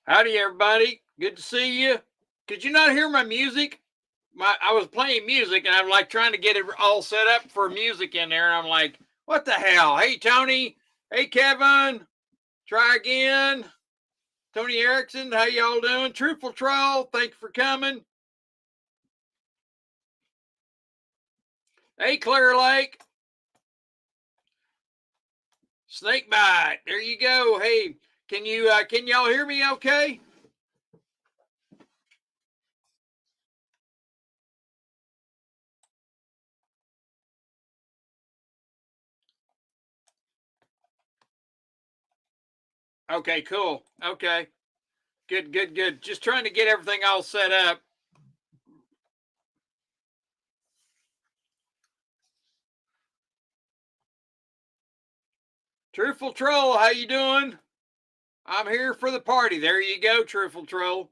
Howdy, everybody. Good to see you. Could you not hear my music? I was playing music and I'm like trying to get it all set up for music in there. And I'm like, what the hell? Hey, Tony. Hey, Kevin. Try again. Tony Erickson. How y'all doing? Truthful Troll. Thank you for coming. Hey, Clear Lake. Snake Bite. There you go. Hey, can y'all hear me okay? Okay, cool. Okay. Good, good, good. Just trying to get everything all set up. Truthful Troll, how you doing? I'm here for the party. There you go, Truthful Troll.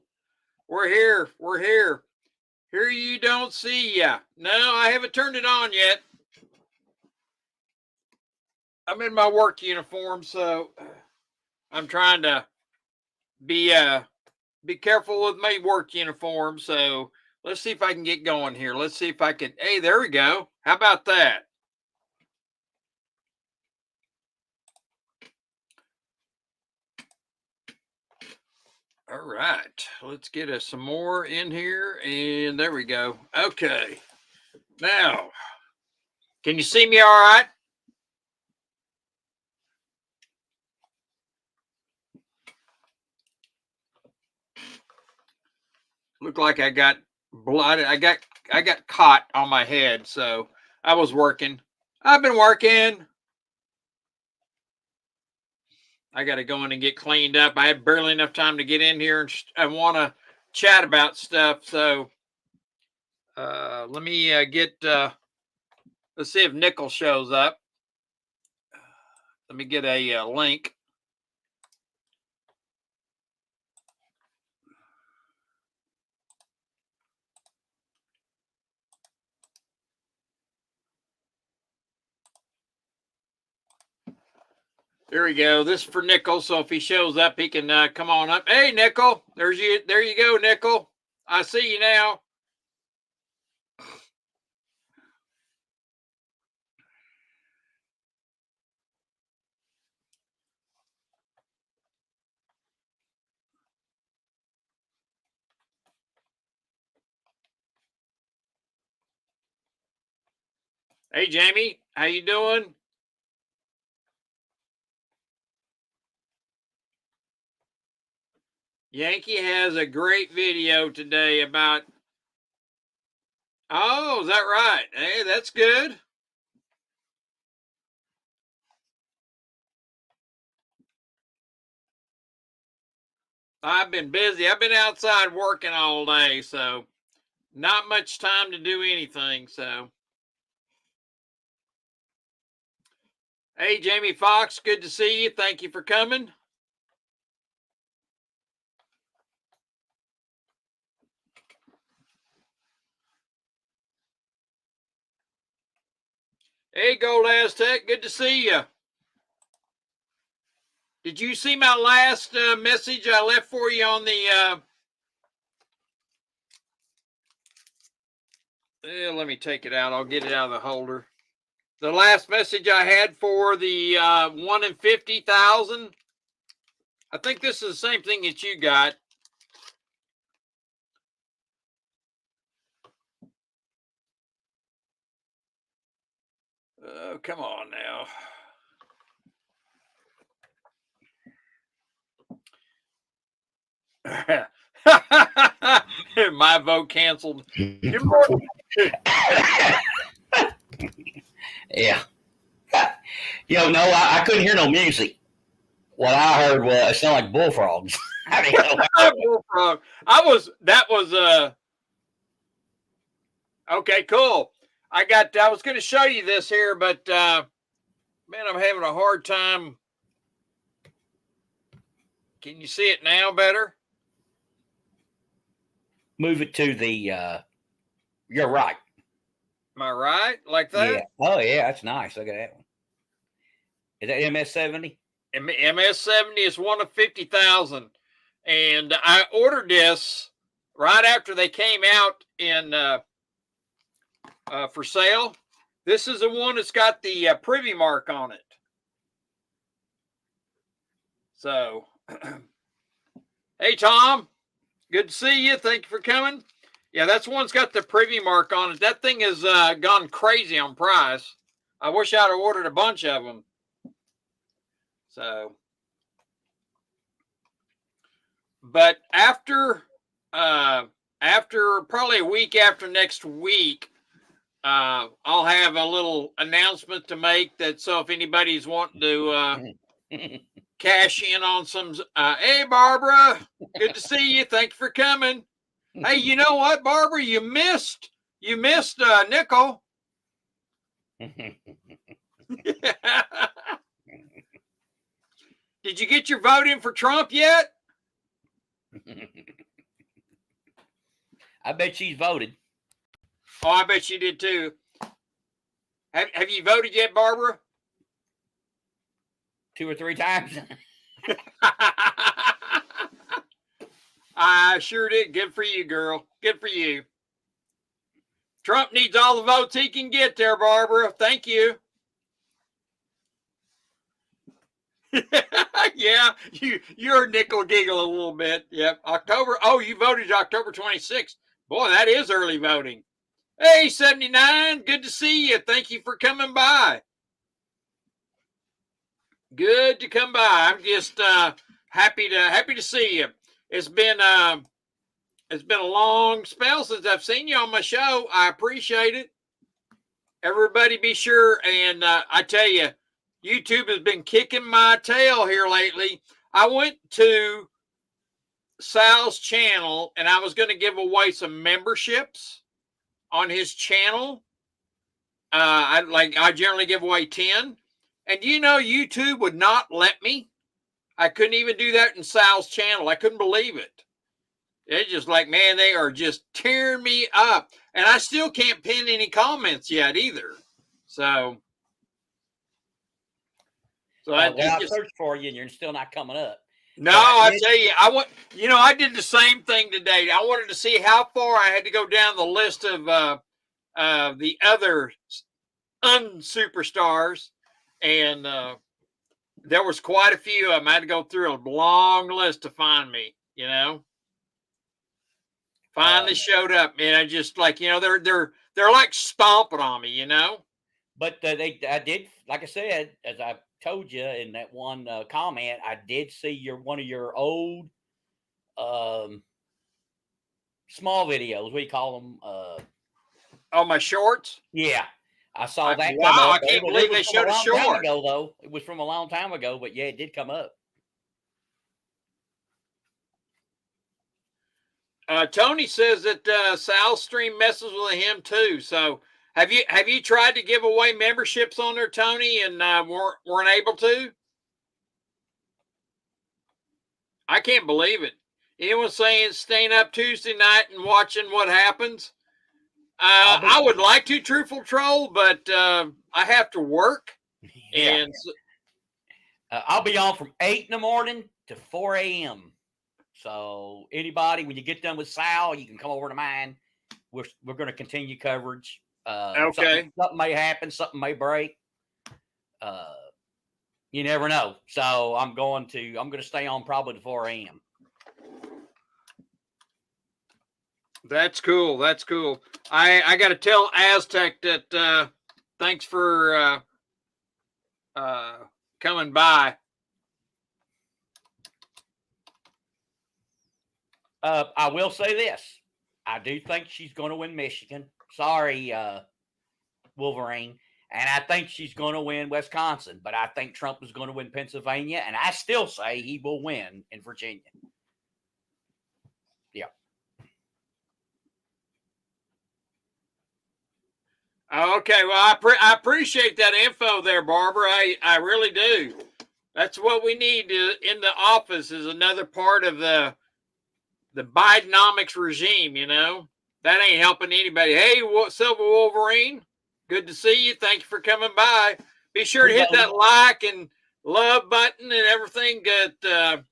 We're here. We're here. Here you don't see ya. No, I haven't turned it on yet. I'm in my work uniform, so I'm trying to be careful with my work uniform. So let's see if I can get going here. Let's see if I can. Hey, there we go. How about that? All right, let's get us some more in here, and there we go. Okay, now can you see me all right? Looked like I got blood. I got caught on my head, so I was working. I've been working. I got to go in and get cleaned up. I had barely enough time to get in here and I want to chat about stuff. So let me get. Let's see if Nickel shows up. Let me get a link. There we go. This is for Nickel. So if he shows up, he can come on up. Hey, Nickel. There's you. There you go, Nickel. I see you now. Hey, Jamie. How you doing? Yankee has a great video today about. Oh, is that right? Hey, that's good. I've been busy. I've been outside working all day, so not much time to do anything. So, hey, Jamie Foxx, good to see you. Thank you for coming. Hey, Gold Aztec, good to see you. Did you see my last message I left for you on the? Let me take it out. I'll get it out of the holder. The last message I had for the 1 in 50,000. I think this is the same thing that you got. Oh, come on now. My vote canceled. Good morning. Yeah. No, I couldn't hear no music. What I heard was it sounded like bullfrogs. Bullfrog. That was okay, cool. I was gonna show you this here, but man, I'm having a hard time. Can you see it now better? Move it to the you're right. Am I right? Like that? Yeah. Oh yeah, that's nice. Look at that one. Is that MS-70? MS-70 is 1 of 50,000. And I ordered this right after they came out in for sale. This is the one that's got the privy mark on it. So, hey, Tom, good to see you. Thank you for coming. Yeah, that's one's got the privy mark on it. That thing has gone crazy on price. I wish I'd have ordered a bunch of them. So, but after probably a week after next week, I'll have a little announcement to make that so if anybody's wanting to cash in on some, hey, Barbara, good to see you. Thank you for coming. Hey, you know what, Barbara? You missed Nickel. Did you get your vote in for Trump yet? I bet she's voted. Oh, I bet she did too. Have you voted yet, Barbara? 2 or 3 times. I sure did. Good for you, girl. Good for you. Trump needs all the votes he can get there, Barbara. Thank you. Yeah, you're nickel giggle a little bit. Yep. October. Oh, you voted October 26th. Boy, that is early voting. Hey, 79. Good to see you. Thank you for coming by. Good to come by. I'm just happy to see you. It's been a long spell since I've seen you on my show. I appreciate it. Everybody be sure, and I tell you, YouTube has been kicking my tail here lately. I went to Sal's channel and I was going to give away some memberships on his channel. I generally give away 10. And YouTube would not let me. I couldn't even do that in Sal's channel. I couldn't believe it. It's just like, man, they are just tearing me up. And I still can't pin any comments yet either. So I searched for you and you're still not coming up. No, I tell you, I did the same thing today. I wanted to see how far I had to go down the list of the other unsuperstars, and there was quite a few of them. I had to go through a long list to find me. Finally showed up, and I just they're like stomping on me, But I did, like I said, as I told you in that one comment, I did see one of your old small videos. We call them. Oh, my shorts. Yeah, I saw that come Wow, up. I can't It believe was they from a showed a long time short. ago, though. It was from a long time ago, but yeah, it did come up. Tony says that South Stream messes with him too. So have you tried to give away memberships on there, Tony, and weren't able to? I can't believe it. Anyone saying staying up Tuesday night and watching what happens? I would like to, truthful troll, but I have to work, Yeah. and I'll be on from 8 in the morning to 4 a.m. So anybody, when you get done with Sal, you can come over to mine. We're going to continue coverage. okay. Something may happen, something may break. You never know. So I'm going to stay on probably to 4 a.m. That's cool. That's cool. I got to tell Aztec that thanks for coming by. I will say this. I do think she's going to win Michigan. Sorry, Wolverine. And I think she's going to win Wisconsin. But I think Trump is going to win Pennsylvania. And I still say he will win in Virginia. Yeah. Okay. Well, I appreciate that info there, Barbara. I really do. That's what we need in the office is another part of the Bidenomics regime, you know. That ain't helping anybody. Hey, Silver Wolverine, good to see you. Thank you for coming by. Be sure to hit that like and love button and everything. That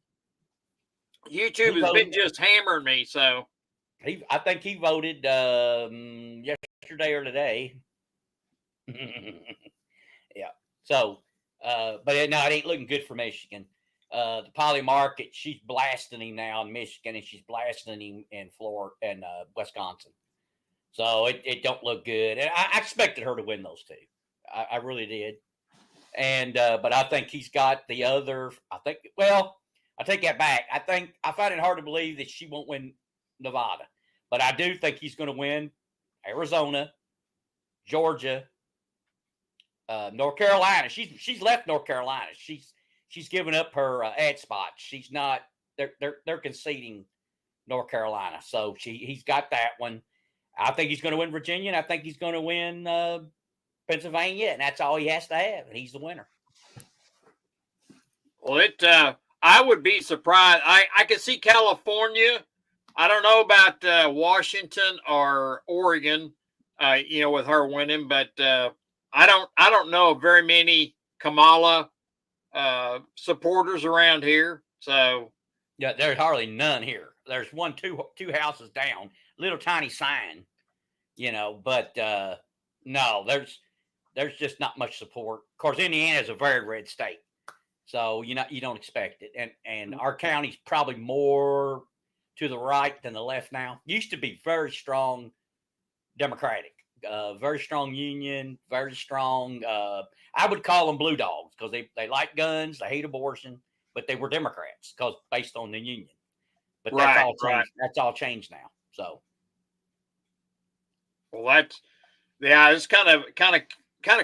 YouTube has been just hammering me. So I think he voted yesterday or today. Yeah. So, but no, it ain't looking good for Michigan. The Polly Market, she's blasting him now in Michigan, and she's blasting him in Florida and Wisconsin. So it don't look good. And I expected her to win those two. I really did. And but I think he's got the other. Well, I take that back. I find it hard to believe that she won't win Nevada, but I do think he's going to win Arizona, Georgia, North Carolina. She's left North Carolina. She's given up her ad spot. She's not. They're conceding North Carolina. So he's got that one. I think he's going to win Virginia, and I think he's going to win Pennsylvania, and that's all he has to have, and he's the winner. Well, I would be surprised. I could see California. I don't know about Washington or Oregon, with her winning, but I don't know very many Kamala supporters around here. So yeah, there's hardly none here. There's two houses down, little tiny sign, but no, there's just not much support. Of course, Indiana is a very red state, so you don't expect it. And our county's probably more to the right than the left now. Used to be very strong Democratic, very strong Union, very strong. I would call them blue dogs because they like guns, they hate abortion, but they were Democrats because based on the Union. But that's all changed. Right. That's all changed now. So, well, it's kind of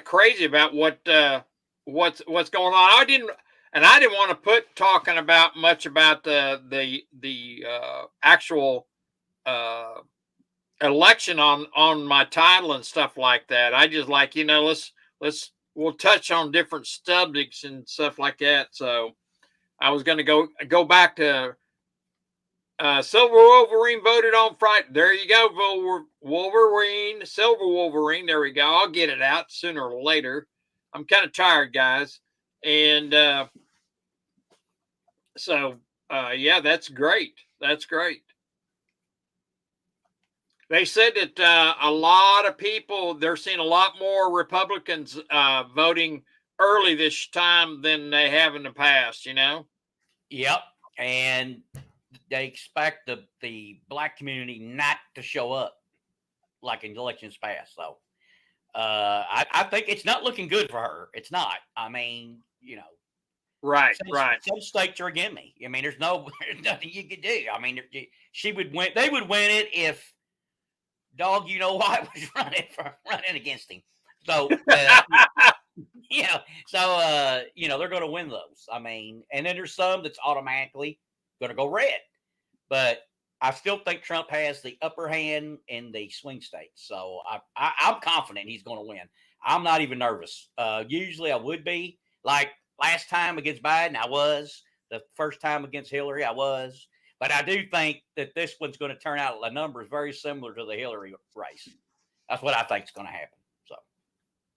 crazy about what's going on. I didn't want to put talking about much about the actual election on my title and stuff like that. I just like we'll touch on different subjects and stuff like that. So I was going to go back to Silver Wolverine voted on Friday. There you go, Wolverine, Silver Wolverine. There we go. I'll get it out sooner or later. I'm kind of tired, guys. And yeah, that's great. That's great. They said that a lot of people, they're seeing a lot more Republicans voting early this time than they have in the past, Yep. And they expect the black community not to show up like in elections past. So I think it's not looking good for her. It's not. I mean, Right, right. Some states are against me. I mean, there's there's nothing you could do. I mean, she would win. They would win it if dog, you know what, was running against him. So, they're going to win those. I mean, and then there's some that's automatically going to go red. But I still think Trump has the upper hand in the swing states. So I'm confident he's going to win. I'm not even nervous. Usually I would be. Like last time against Biden, I was. The first time against Hillary, I was. But I do think that this one's going to turn out the numbers very similar to the Hillary race. That's what I think is going to happen. So,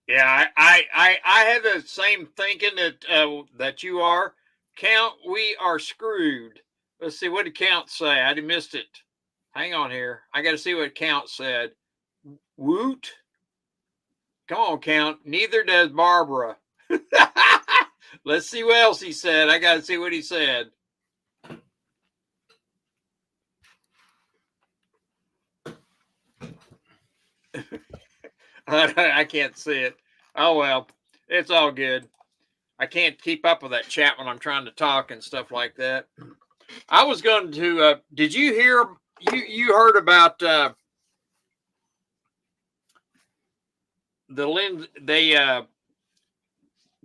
yeah, I have the same thinking that you are. Count, we are screwed. Let's see, what did Count say? I missed it. Hang on here. I got to see what Count said. Woot. Come on, Count. Neither does Barbara. Let's see what else he said. I got to see what he said. I can't see it. Oh, well, it's all good. I can't keep up with that chat when I'm trying to talk and stuff like that. I was going to, did you hear, you heard about the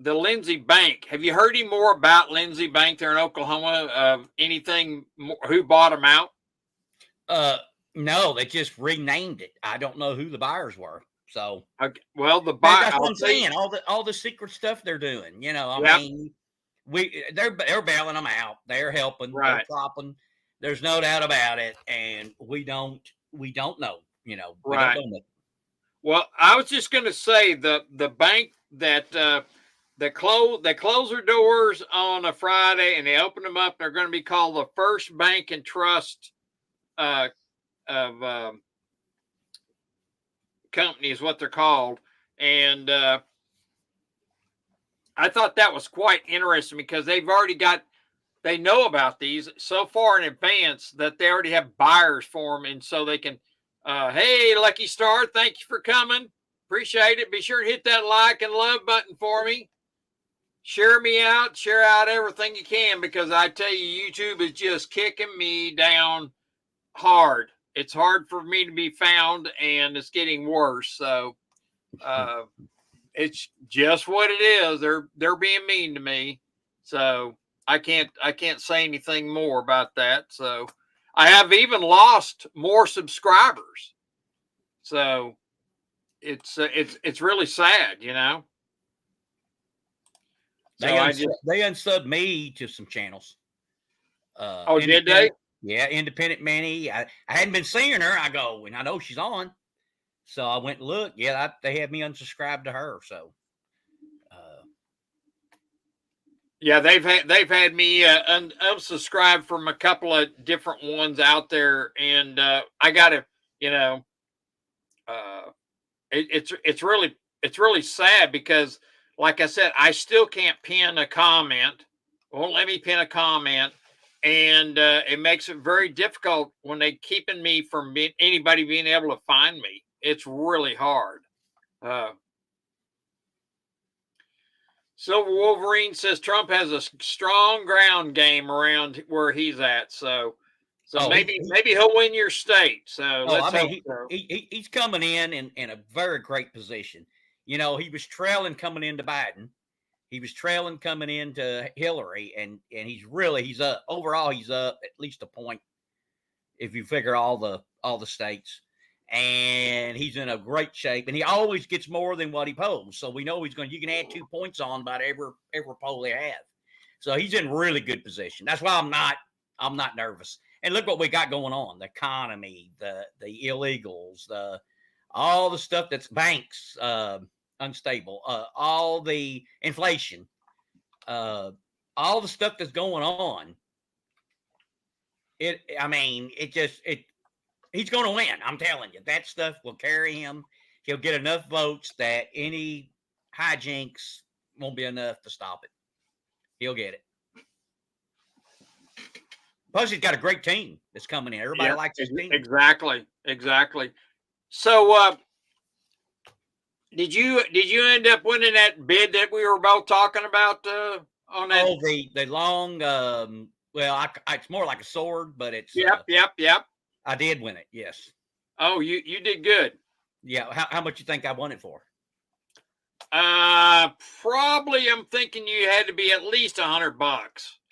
Lindsey Bank? Have you heard any more about Lindsey Bank there in Oklahoma? Anything more, who bought them out? No, they just renamed it. I don't know who the buyers were. So, okay. Well, the buyer, that's what I'm saying. All the secret stuff they're doing, I mean, they're bailing them out. They're helping. Right. They're propping. There's no doubt about it. And we don't know. Right. Don't know. Well, I was just going to say the bank that they close their doors on a Friday and they open them up. They're going to be called the First Bank and Trust of company is what they're called. And I thought that was quite interesting because they know about these so far in advance that they already have buyers for them. And so they can, hey, Lucky Star, thank you for coming. Appreciate it. Be sure to hit that like and love button for me. Share out everything you can, because I tell you, YouTube is just kicking me down hard. It's hard for me to be found, and it's getting worse. So it's just what it is. They're being mean to me. So I can't say anything more about that. So I have even lost more subscribers. So it's really sad, So they unsubbed me to some channels. Did they? Yeah, Independent Manny. I hadn't been seeing her. I go, and I know she's on. So I went and looked. Yeah, they had me unsubscribed to her. So, yeah, they've had me unsubscribed from a couple of different ones out there, and I got to, it's really sad because, like I said, I still can't pin a comment. Won't let me pin a comment. And it makes it very difficult when they keeping me from anybody being able to find me. It's really hard. Silver Wolverine says Trump has a strong ground game around where he's at. So maybe he'll win your state. So let's hope so. He's coming in a very great position. He was trailing coming into Biden. He was trailing coming into Hillary, and he's up. Overall, he's up at least a point if you figure all the states. And he's in a great shape, and he always gets more than what he polls. So we know you can add 2 points on about every poll they have. So he's in really good position. That's why I'm not nervous. And look what we got going on: the economy, the illegals, all the stuff that's banks. Unstable, all the inflation, all the stuff that's going on. He's going to win. I'm telling you, that stuff will carry him. He'll get enough votes that any hijinks won't be enough to stop it. He'll get it. Plus, he's got a great team that's coming in. Everybody likes his team. Exactly. So, did you end up winning that bid that we were both talking about on that? Oh, the long. Well, it's more like a sword, but it's. Yep. I did win it. Yes. Oh, you did good. Yeah. How much you think I won it for? Probably I'm thinking you had to be at least $100.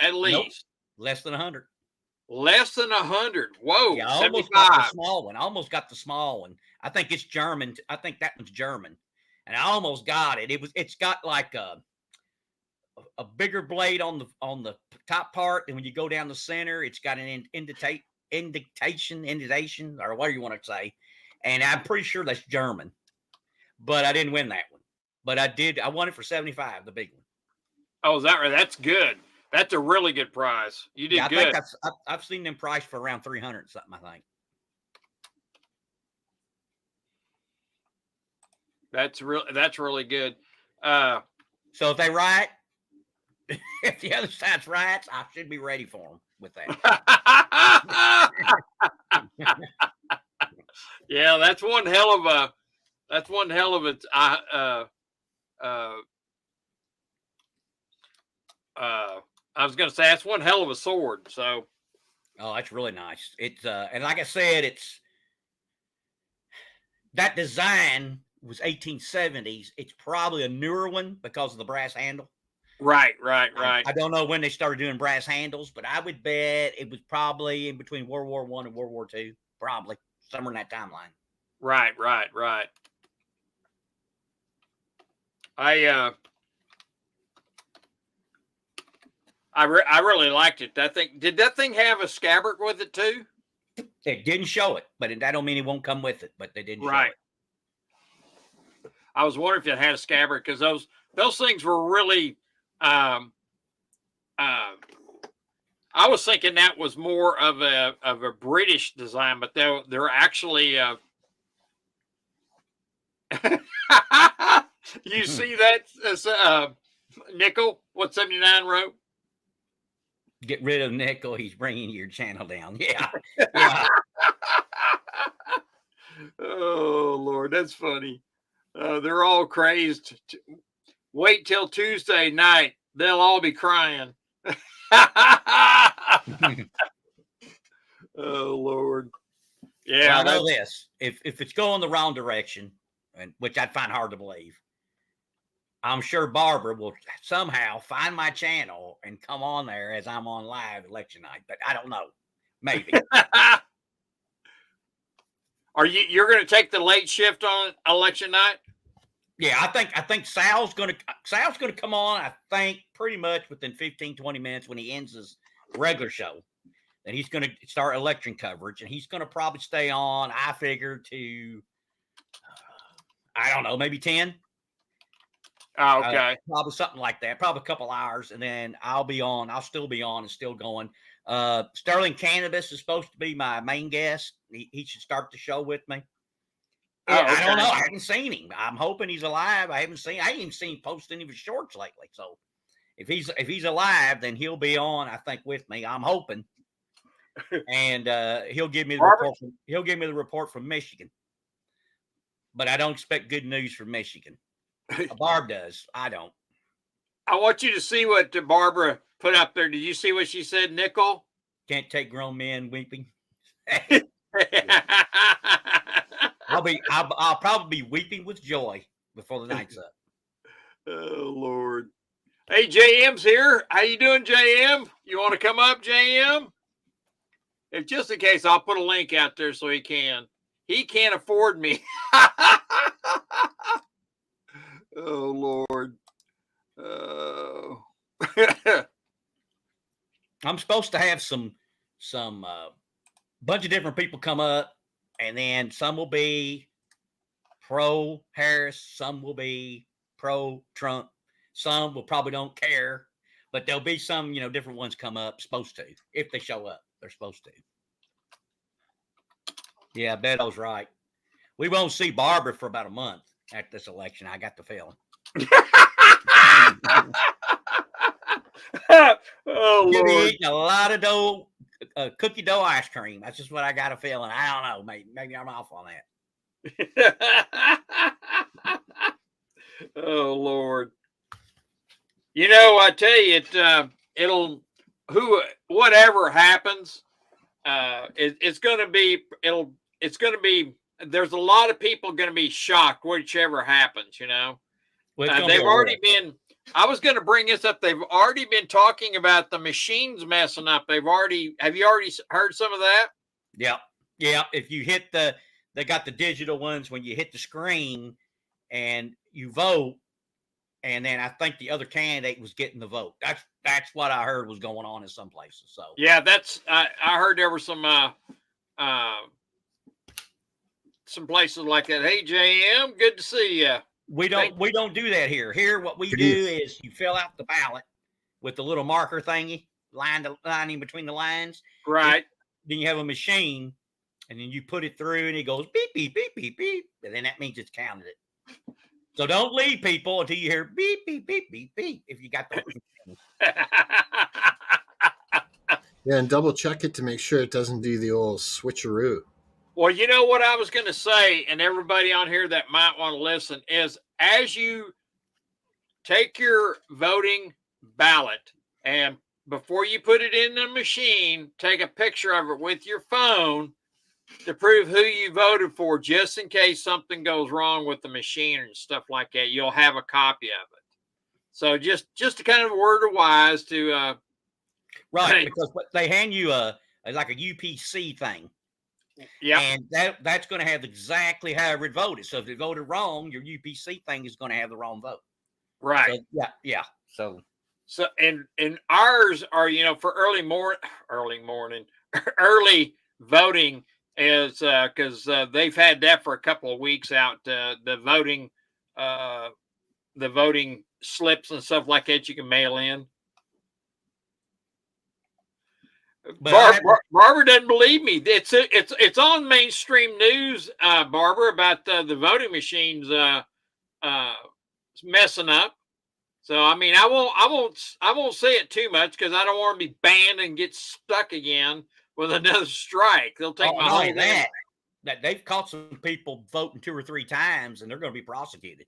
At Nope. least. Less than 100. Less than 100. Whoa, Yeah, I almost got the 75. small one. I almost got the small one. I think it's German. I think that one's German, and I almost got it. It's got like a bigger blade on the top part, and when you go down the center, it's got an indentation, or whatever you want to say. And I'm pretty sure that's German, but I didn't win that one. But I did. I won it for 75, the big one. Oh, is that right? That's good. That's a really good prize. You did Yeah, I good. think I've seen them priced for around 300 something. I think. That's really good. So if they riot, if the other side's riots, I should be ready for them with that. Yeah, that's one hell of a. I was going to say that's one hell of a sword. So. Oh, that's really nice. It's and like I said, it's that design was 1870s. It's probably a newer one because of the brass handle. Right. I don't know when they started doing brass handles, but I would bet it was probably in between World War I and World War II, probably somewhere in that timeline. Right. I really liked it. Did that thing have a scabbard with it too? It didn't show it, but that don't mean it won't come with it. But they didn't show it. I was wondering if it had a scabbard because those things were really. I was thinking that was more of a British design, but they're actually. You see that Nickel? What 79 wrote? Get rid of Nickel. He's bringing your channel down. Yeah. Oh Lord, that's funny. They're all crazed. Wait till Tuesday night; they'll all be crying. Oh Lord. Yeah, well, I know this. If it's going the wrong direction, and which I'd find hard to believe, I'm sure Barbara will somehow find my channel and come on there as I'm on live election night. But I don't know. Maybe. You're going to take the late shift on election night? Yeah, I think Sal's going to come on. I think pretty much within 15, 20 minutes when he ends his regular show. Then he's going to start election coverage, and he's going to probably stay on. I figure to I don't know, maybe 10. Oh, okay. Probably something like that. Probably a couple hours, and then I'll be on. I'll still be on and still going. Sterling Cannabis is supposed to be my main guest. He should start the show with me. Oh, okay. I don't know. I haven't seen him. I'm hoping he's alive. I ain't even seen him post any of his shorts lately. So if he's alive, then he'll be on, I think, with me. I'm hoping. And he'll give me the report from Michigan. But I don't expect good news from Michigan. Barb does. I don't. I want you to see what Barbara put up there. Did you see what she said, Nickel? Can't take grown men weeping. I'll probably be weeping with joy before the night's up. Oh Lord. Hey, JM's here. How you doing, JM? You want to come up, JM? If just in case, I'll put a link out there so he can. He can't afford me. Oh Lord. Oh. I'm supposed to have some bunch of different people come up, and then some will be pro Harris, some will be pro Trump, some will probably don't care, but there'll be some, different ones come up, supposed to, if they show up. They're supposed to. Yeah, Beto's right. We won't see Barbara for about a month at this election. I got the feeling. Oh, You'll Lord. be eating a lot of cookie dough ice cream. That's just what I got a feeling. I don't know. Maybe I'm off on that. Oh, Lord. You know, I tell you, it'll whatever happens, it's going to be it's going to be. There's a lot of people going to be shocked whichever happens. You know, Well, it's gonna be they've a already war. been. I was going to bring this up. They've already been talking about the machines messing up. They've already. Have you already heard some of that? Yeah, yeah. If you hit they got the digital ones when you hit the screen and you vote, and then I think the other candidate was getting the vote. That's what I heard was going on in some places. So Yeah, that's. I heard there were uh, some places like that. Hey, JM, good to see you. we Thank. don't do that here. Here, what we Good do evening. is you fill out the ballot with the little marker thingy, lining between the lines. Right. Then you have a machine, and then you put it through, and it goes beep beep beep beep beep, and then that means it's counted it. So don't leave people until you hear beep beep beep beep beep. If you got the Yeah, and double check it to make sure it doesn't do the old switcheroo. Well, you know what I was going to say, and everybody on here that might want to listen is as you take your voting ballot and before you put it in the machine, take a picture of it with your phone to prove who you voted for, just in case something goes wrong with the machine and stuff like that. You'll have a copy of it. So just a kind of word of wise to right, because they hand you like a UPC thing. Yeah. And that's going to have exactly however it voted. So if it voted wrong, your UPC thing is going to have the wrong vote. Right. So, yeah. So and ours are, for early voting is because they've had that for a couple of weeks out. The voting slips and stuff like that you can mail in. But Barbara doesn't believe me. It's on mainstream news, Barbara, about the voting machines messing up. So I mean, I won't say it too much because I don't want to be banned and get stuck again with another strike. They'll take my whole that they've caught some people voting 2 or 3 times and they're going to be prosecuted.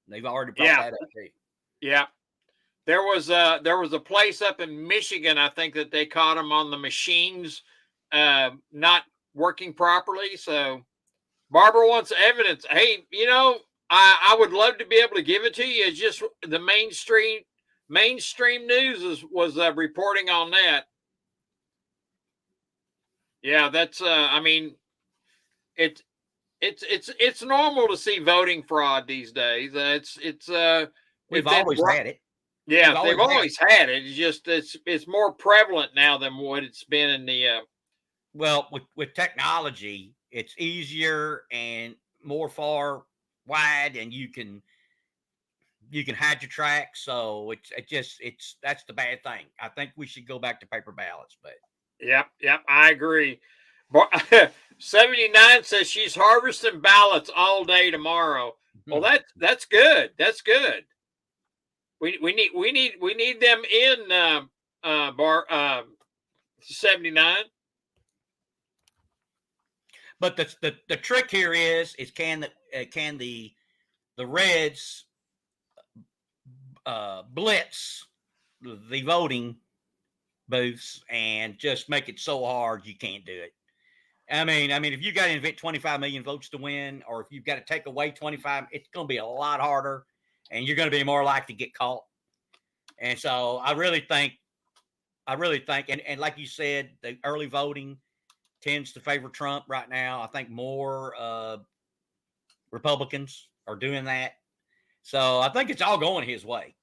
They've already brought that up too. Yeah. There was a place up in Michigan, I think, that they caught them on the machines not working properly. So Barbara wants evidence. Hey, I would love to be able to give it to you. It's just the mainstream news was reporting on that. Yeah, that's I mean, it's normal to see voting fraud these days. We've always had it. Yeah, they've always had it. It's just it's more prevalent now than what it's been in the. Well, with technology, it's easier and more far wide, and you can hide your tracks. So that's the bad thing. I think we should go back to paper ballots. But yep, I agree. 79 says she's harvesting ballots all day tomorrow. Well, that's good. That's good. We need them in 79. But the trick here is can the Reds blitz the voting booths and just make it so hard you can't do it. I mean, if you got to invent 25 million votes to win, or if you've got to take away 25, it's going to be a lot harder. And you're going to be more likely to get caught. And so I really think, and like you said, the early voting tends to favor Trump right now. I think more Republicans are doing that. So I think it's all going his way.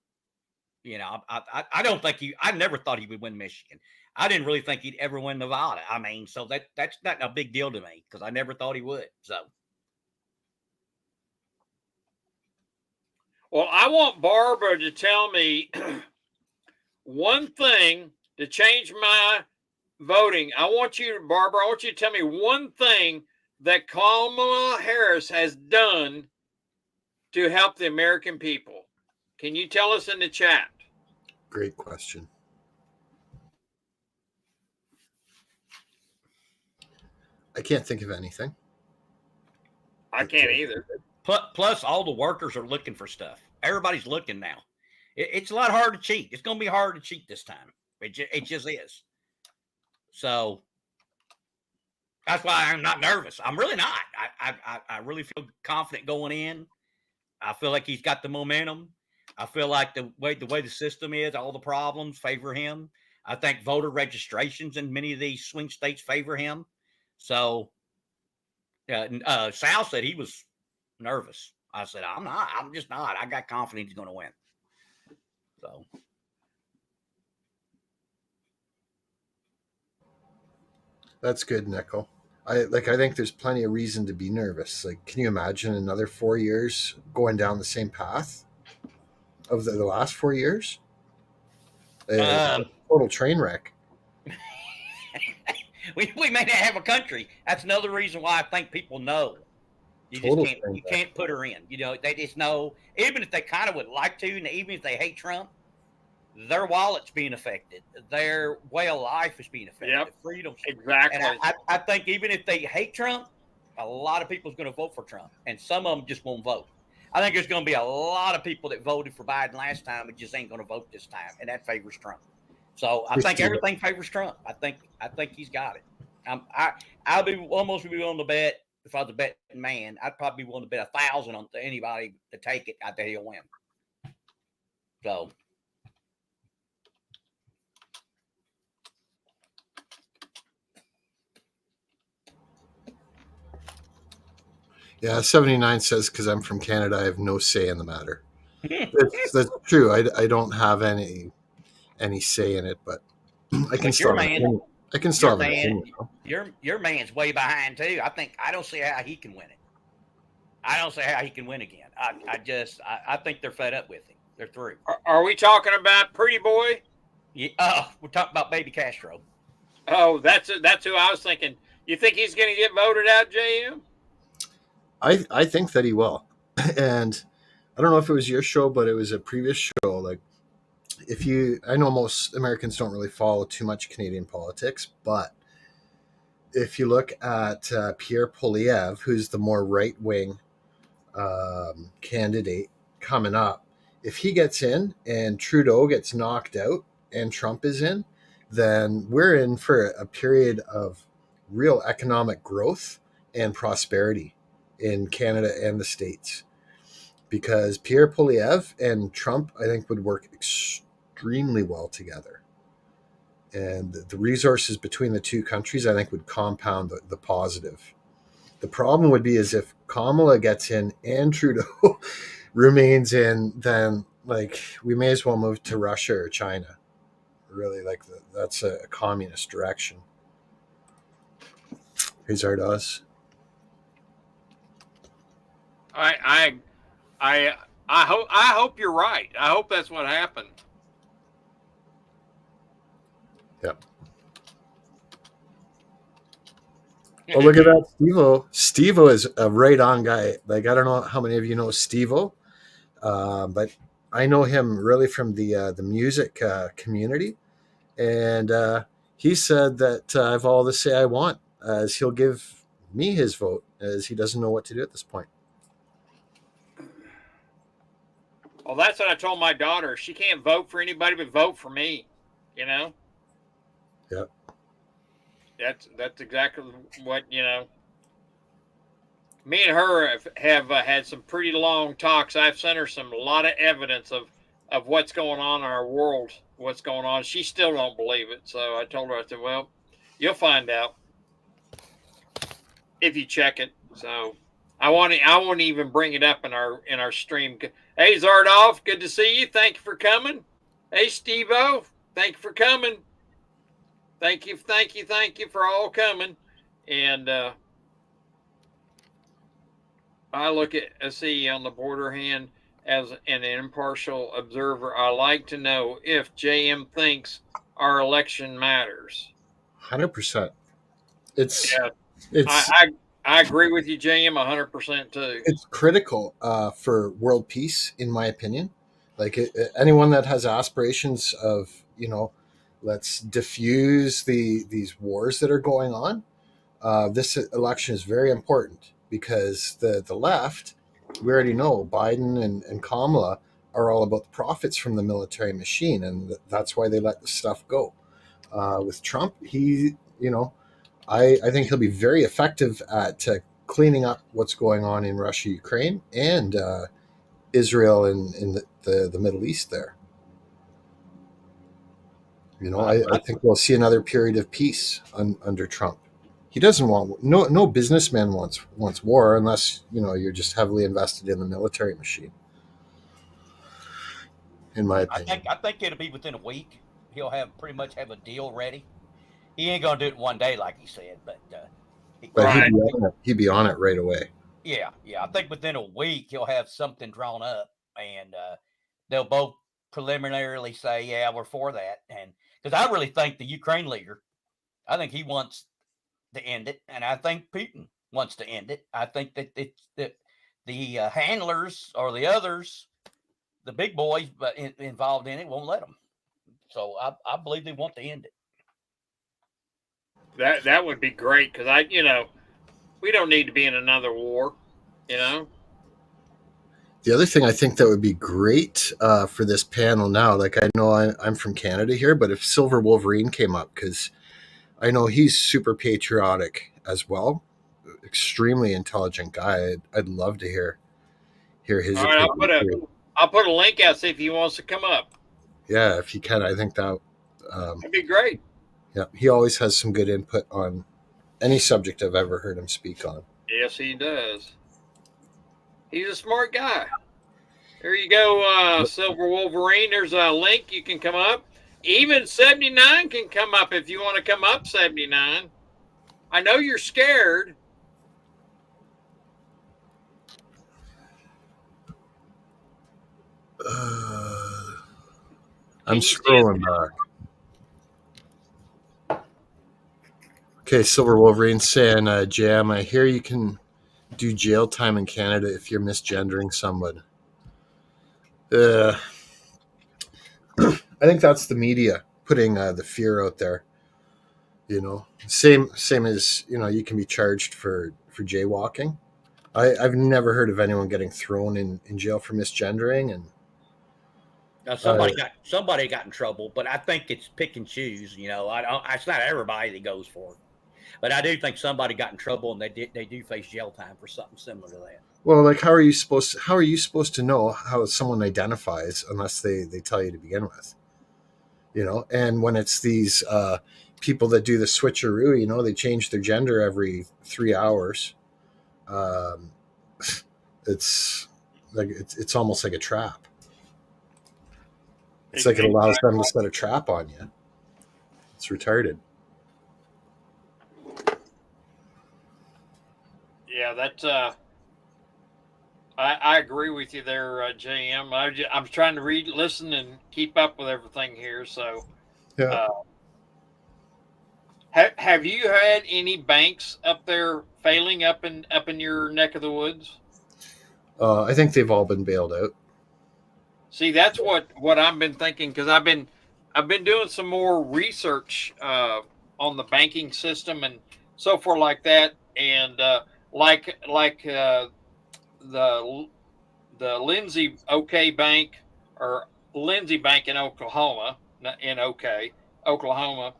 I don't think I never thought he would win Michigan. I didn't really think he'd ever win Nevada. I mean, so that's not a big deal to me because I never thought he would. So. Well, I want Barbara to tell me one thing to change my voting. Barbara, I want you to tell me one thing that Kamala Harris has done to help the American people. Can you tell us in the chat? Great question. I can't think of anything. I can't either. Plus, all the workers are looking for stuff. Everybody's looking now. It's a lot harder to cheat. It's going to be hard to cheat this time. It just is. So that's why I'm not nervous. I'm really not. I really feel confident going in. I feel like he's got the momentum. I feel like the way the system is, all the problems favor him. I think voter registrations in many of these swing states favor him. So Sal said he was nervous. I said, I'm not. I'm just not. I got confidence he's going to win. So. That's good, Nickel. I think there's plenty of reason to be nervous. Like, can you imagine another 4 years going down the same path of the last 4 years? Total train wreck. we may not have a country. That's another reason why I think people know. You can't put her in. You know, they just know, even if they kind of would like to, and even if they hate Trump, their wallet's being affected. Their way of life is being affected. Yep, freedom. Exactly. And I think even if they hate Trump, a lot of people's going to vote for Trump, and some of them just won't vote. I think there's going to be a lot of people that voted for Biden last time and just ain't going to vote this time, and that favors Trump. So I think everything favors Trump. I think he's got it. I'll be almost be willing to bet, if I was a betting man, I'd probably be willing to bet 1,000 on anybody to take it. I think he'll win. So. Yeah, 79 says, because I'm from Canada, I have no say in the matter. That's true. I don't have any say in it, but I can still have an opinion. Your man's way behind too. I don't see how he can win it. I don't see how he can win again. I think they're fed up with him. They're through. Are we talking about Pretty Boy? Yeah. We're talking about Baby Castro. Oh, that's who I was thinking. You think he's going to get voted out, JM? I think that he will. And I don't know if it was your show, but it was a previous show. Like, I know most Americans don't really follow too much Canadian politics, but if you look at Pierre Poilievre, who's the more right-wing candidate coming up, if he gets in and Trudeau gets knocked out and Trump is in, then we're in for a period of real economic growth and prosperity in Canada and the States, because Pierre Poilievre and Trump, I think, would work extremely well together. And the resources between the two countries, I think, would compound the positive. The problem would be is if Kamala gets in and Trudeau remains in, then we may as well move to Russia or China. Really, that's a communist direction. Here's our does. I hope you're right. I hope that's what happened. Yep. Oh, look at that, Steve-O. Steve-O is a right-on guy. I don't know how many of you know Steve-O, but I know him really from the music community, and he said that I have all the say I want, as he'll give me his vote, as he doesn't know what to do at this point. Well, that's what I told my daughter. She can't vote for anybody but vote for me. You know? Yep. That's exactly what, me and her have had some pretty long talks. I've sent her a lot of evidence of what's going on in our world, what's going on. She still don't believe it. So I told her, I said, well, you'll find out if you check it. So I won't even bring it up in our stream. Hey, Zardolph, good to see you. Thank you for coming. Hey, Steve-O, thank you for coming. Thank you for all coming. And I look at SE on the border hand as an impartial observer. I like to know if JM thinks our election matters. 100%. I agree with you, JM, 100% too. It's critical for world peace, in my opinion. Anyone that has aspirations of, let's diffuse these wars that are going on, this election is very important, because the left, we already know Biden and Kamala are all about the profits from the military machine, and that's why they let the stuff go. With Trump, I think he'll be very effective at cleaning up what's going on in Russia, Ukraine, and Israel and in the Middle East there. I think we'll see another period of peace under Trump. He doesn't want no businessman wants war unless you're just heavily invested in the military machine. In my opinion, I think it'll be within a week. He'll pretty much have a deal ready. He ain't gonna do it in one day, like he said, but he'd be on it right away. Yeah. I think within a week he'll have something drawn up, and they'll both preliminarily say, "Yeah, we're for that." And because I really think the Ukraine leader, I think he wants to end it, and I think Putin wants to end it. I think that the handlers or the others, the big boys, but involved in it, won't let them. So I believe they want to end it. That would be great because we don't need to be in another war. The other thing I think that would be great for this panel now, like I know I'm from Canada here, but if Silver Wolverine came up, because I know he's super patriotic as well, extremely intelligent guy. I'd love to hear his All right, opinion. I'll put a link out, see if he wants to come up. Yeah, if he can, I think that'd be great. Yeah, he always has some good input on any subject I've ever heard him speak on. Yes, he does. He's a smart guy. There you go, Silver Wolverine. There's a link. You can come up. Even 79 can come up if you want to come up, 79. I know you're scared. I'm scrolling back. Okay, Silver Wolverine saying, Jam, I hear you can do jail time in Canada if you're misgendering someone. I think that's the media putting the fear out there. Same as you can be charged for jaywalking. I've never heard of anyone getting thrown in jail for misgendering, and somebody got in trouble, but I think it's pick and choose. It's not everybody that goes for it, but I do think somebody got in trouble and they do face jail time for something similar to that. Well, like how are you supposed to know how someone identifies unless they tell you to begin with? And when it's these people that do the switcheroo, they change their gender every 3 hours. It's like it's almost like a trap. It's like it allows them to set a trap on you. It's retarded. Yeah, that's I agree with you there, JM. I'm trying to read, listen, and keep up with everything here. So, yeah. Have you had any banks up there failing up in your neck of the woods? I think they've all been bailed out. See, that's what I've been thinking, because I've been doing some more research on the banking system and so forth like that, and the Lindsay OK Bank, or Lindsay Bank in Oklahoma, Oklahoma.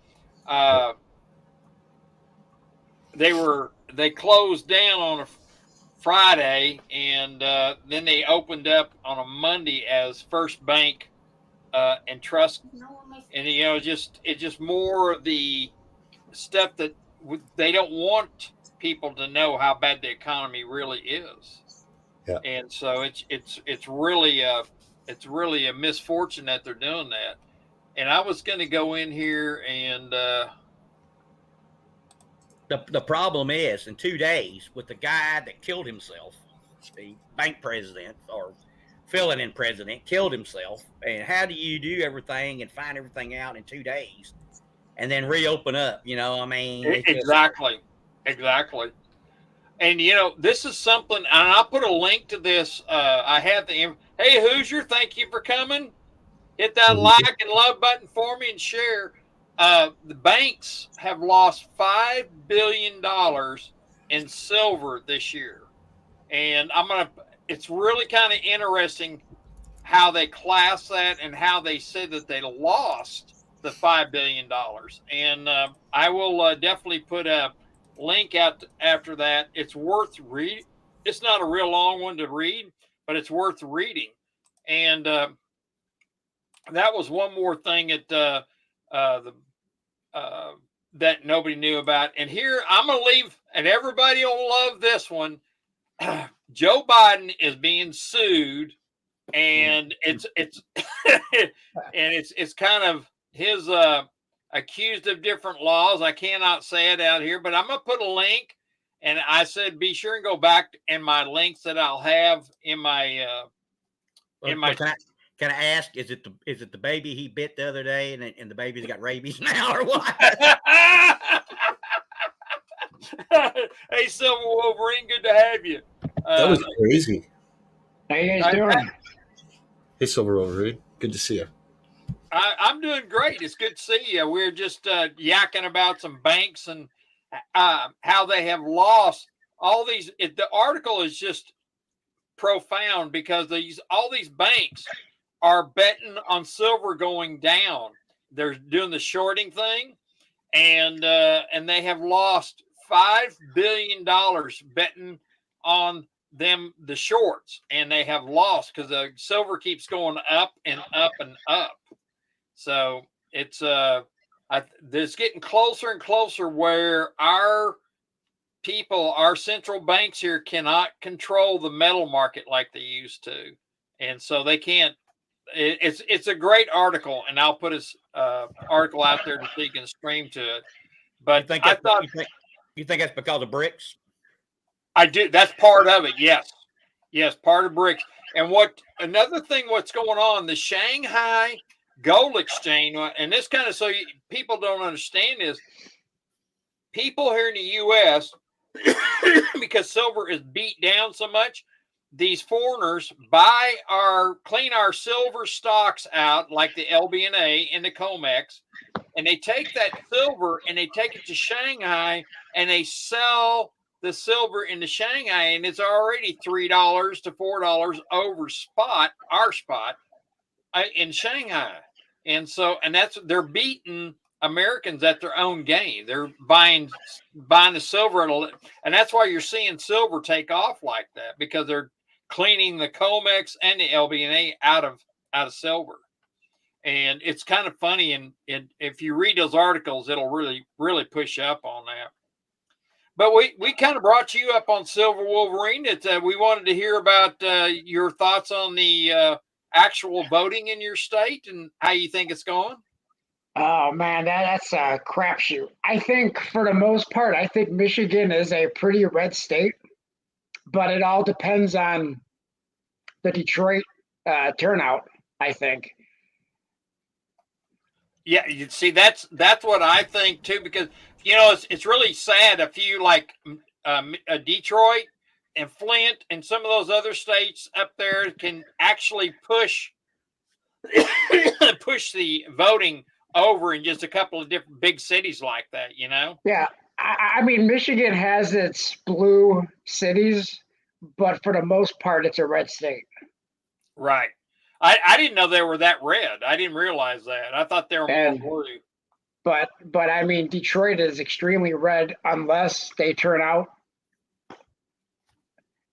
They closed down on a Friday, and then they opened up on a Monday as First Bank and Trust, and it's just more of the stuff that they don't want people to know how bad the economy really is. Yeah. And so it's really a misfortune that they're doing that. And I was going to go in here and the problem is, in 2 days, with the guy that killed himself, the bank president or fill-in president killed himself, and how do you do everything and find everything out in 2 days and then reopen up? Exactly. And this is something, and I'll put a link to this. I have hey, Hoosier, thank you for coming. Hit that like and love button for me and share. The banks have lost $5 billion in silver this year, and it's really kind of interesting how they class that and how they said that they lost the $5 billion. And I will definitely put a link out after that. It's worth read. It's not a real long one to read, but it's worth reading. And that was one more thing that that nobody knew about. And here I'm gonna leave, and everybody will love this one. Joe Biden is being sued, and it's and it's kind of his accused of different laws. I cannot say it out here, but I'm gonna put a link. And I said, be sure and go back in my links that I'll have in my Can I ask? Is it the baby he bit the other day, and the baby's got rabies now, or what? Hey, Silver Wolverine, good to have you. That was crazy. How you guys doing? Hey, Silver Wolverine, good to see you. I'm doing great. It's good to see you. We're just yakking about some banks and how they have lost all these. The article is just profound because all these banks are betting on silver going down. They're doing the shorting thing, and they have lost $5 billion betting on the shorts, and they have lost because the silver keeps going up and up and up. So it's getting closer and closer where our people, our central banks here, cannot control the metal market like they used to, and so they can't. It's a great article, and I'll put his article out there so you can stream to it. But you think that's because of BRICS? I do. That's part of it. Yes, part of BRICS. And another thing, what's going on? The Shanghai Gold Exchange, and this kind of people don't understand is people here in the U.S. because silver is beat down so much. These foreigners clean our silver stocks out, like the LBNA and the COMEX, and they take that silver and they take it to Shanghai and they sell the silver into Shanghai, and it's already $3 to $4 over our spot in Shanghai. And so, they're beating Americans at their own game. They're buying the silver, and that's why you're seeing silver take off like that, because they're cleaning the COMEX and the LBNA out of silver. And it's kind of funny, and if you read those articles, it'll really, really push up on that. But we kind of brought you up on Silver Wolverine. We wanted to hear about your thoughts on the actual voting in your state and how you think it's going. Oh man, that's a crapshoot. I think for the most part, I think Michigan is a pretty red state, but it all depends on the Detroit turnout, I think. Yeah, you see, that's what I think too, because it's really sad. A few like Detroit and Flint and some of those other states up there can actually push the voting over in just a couple of different big cities like that. Yeah, I mean, Michigan has its blue cities, but for the most part, it's a red state. Right. I didn't know they were that red. I didn't realize that. I thought they were more blue. But I mean, Detroit is extremely red unless they turn out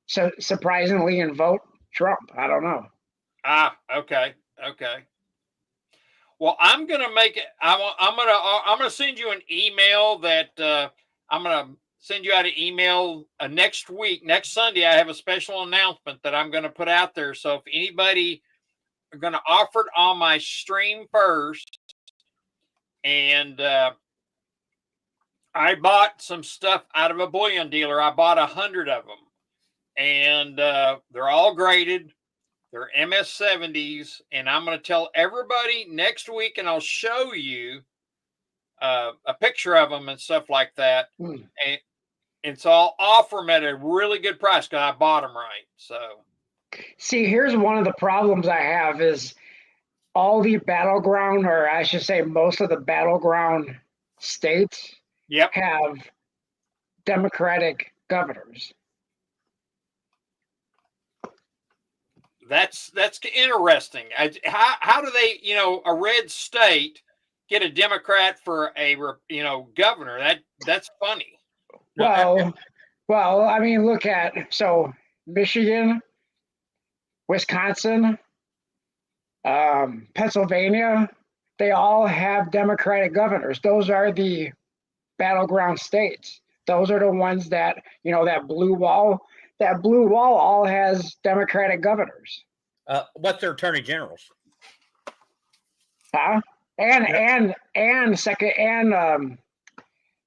so surprisingly and vote Trump. I don't know. Okay. Well, I'm gonna make it. I'm gonna send you an email that I'm gonna send you out an email next week. Next Sunday, I have a special announcement that I'm gonna put out there. So if anybody are gonna offer it on my stream first, and I bought some stuff out of a bullion dealer. I bought 100 of them, and they're all graded. They're MS-70s, and I'm going to tell everybody next week, and I'll show you a picture of them and stuff like that. And so I'll offer them at a really good price because I bought them right. So, see, here's one of the problems I have is all the battleground, or I should say most of the battleground states have Democratic governors. That's interesting. How do they, a red state get a Democrat for a governor? That's funny. Well, I mean, look at Michigan, Wisconsin, Pennsylvania. They all have Democratic governors. Those are the battleground states. Those are the ones that that blue wall. That blue wall all has Democratic governors. What's their attorney generals? Huh? And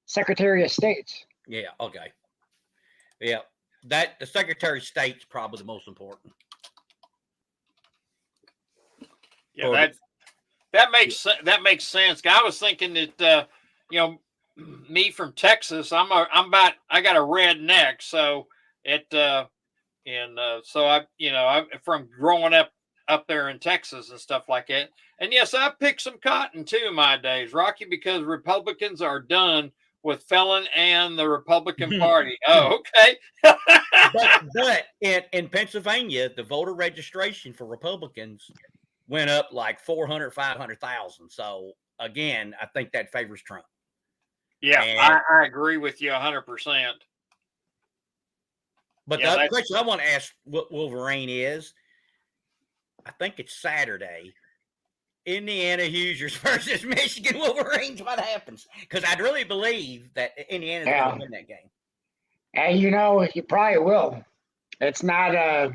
Secretary of States. Yeah. Okay. Yeah. That the Secretary of State's probably the most important. Yeah, that makes sense. I was thinking that me from Texas, I got a red neck, so so I'm from growing up there in Texas and stuff like that. And yes, I picked some cotton too in my days, Rocky, because Republicans are done with felon and the Republican Party. Oh, okay. but in Pennsylvania, the voter registration for Republicans went up like 400, 500,000. So again, I think that favors Trump. Yeah, I agree with you 100%. But the other question I want to ask Wolverine is, I think it's Saturday, Indiana Hoosiers versus Michigan Wolverines. What happens? Because I'd really believe that Indiana's going to win that game. And you probably will. It's not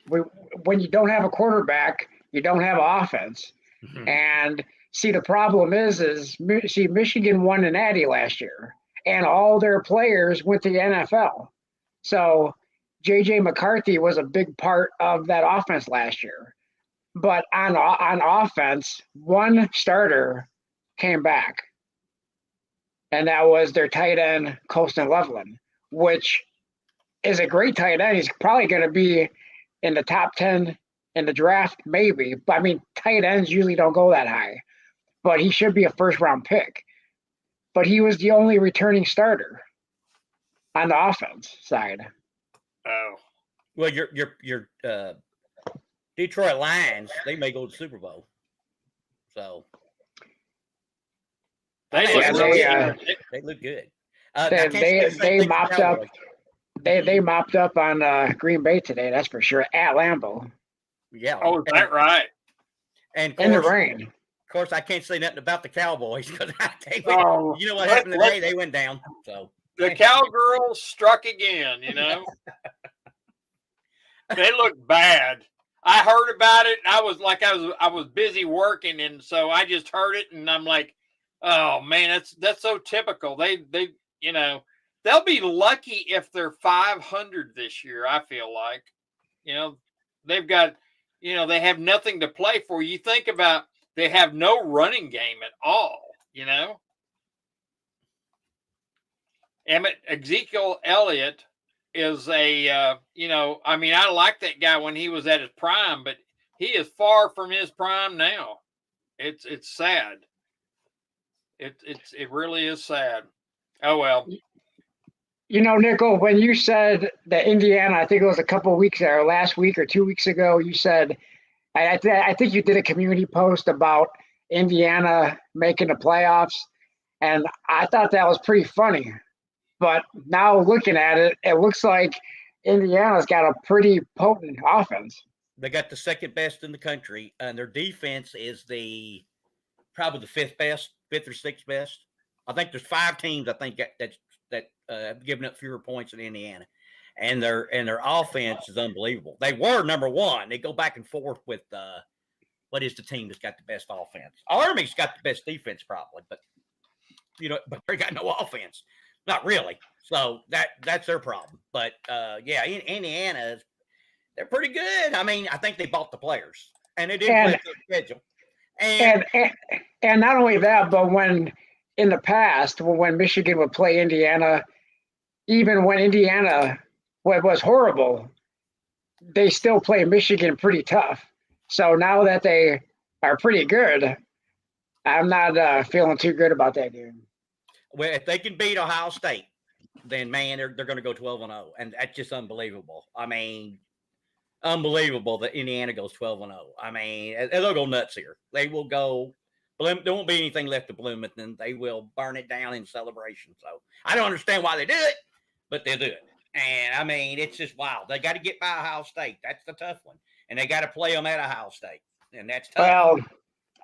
when you don't have a quarterback, you don't have offense. Mm-hmm. And see, the problem is Michigan won the Natty last year, and all their players went to the NFL. So J.J. McCarthy was a big part of that offense last year. But on offense, one starter came back, and that was their tight end, Colston Loveland, which is a great tight end. He's probably going to be in the top 10 in the draft, maybe. But, I mean, tight ends usually don't go that high. But he should be a first-round pick. But he was the only returning starter on the offense side. Oh. Well, your Detroit Lions, they may go to the Super Bowl. So they look good. They mopped up. They mopped up on Green Bay today. That's for sure at Lambeau. Yeah. Oh, is that right? And in the rain. Of course, I can't say nothing about the Cowboys because you know what happened today? They went down. So the Cowgirls struck again. They look bad. I heard about it. I was busy working, and so I just heard it, and I'm like, oh man, that's so typical. They'll be lucky if they're 500 this year. I feel like, they've got, they have nothing to play for. You think about, they have no running game at all. Ezekiel Elliott is I like that guy when he was at his prime, but he is far from his prime now. It's sad. It really is sad. Oh well. Nickel, when you said that Indiana, I think it was a couple of weeks or last week or 2 weeks ago, you said, I think you did a community post about Indiana making the playoffs, and I thought that was pretty funny. But now looking at it, it looks like Indiana's got a pretty potent offense. They got the second best in the country, and their defense is probably the fifth or sixth best. I think there's 5 teams that have given up fewer points than Indiana, and their offense is unbelievable. They were number one. They go back and forth with what is the team that's got the best offense? Army's got the best defense probably, but they got no offense. Not really. So that's their problem. But Indiana, they're pretty good. I mean, I think they bought the players, and they didn't play the schedule. And not only that, but when in the past, when Michigan would play Indiana, even when Indiana was horrible, they still play Michigan pretty tough. So now that they are pretty good, I'm not feeling too good about that game. Well, if they can beat Ohio State, then man, they're going to go 12-0, and that's just unbelievable. I mean, unbelievable that Indiana goes 12-0. I mean, they'll go nuts here. They will go. There won't be anything left of Bloomington. They will burn it down in celebration. So I don't understand why they do it, but they'll do it. And I mean, it's just wild. They got to get by Ohio State. That's the tough one, and they got to play them at Ohio State, and that's tough. Well,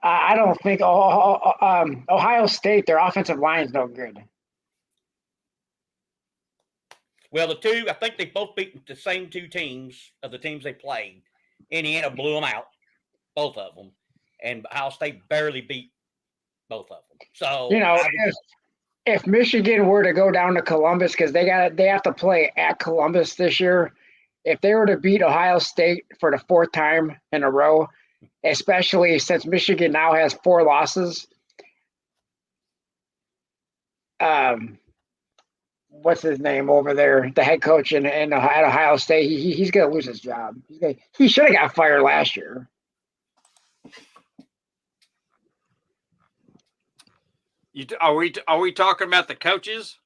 I don't think Ohio State, their offensive line is no good. Well, I think they both beat the same two teams of the teams they played. Indiana blew them out, both of them, and Ohio State barely beat both of them. So if Michigan were to go down to Columbus, because they have to play at Columbus this year, if they were to beat Ohio State for the fourth time in a row, especially since Michigan now has 4 losses, what's his name over there, the head coach at Ohio State, he's going to lose his job. He should have got fired last year. Are we talking about the coaches?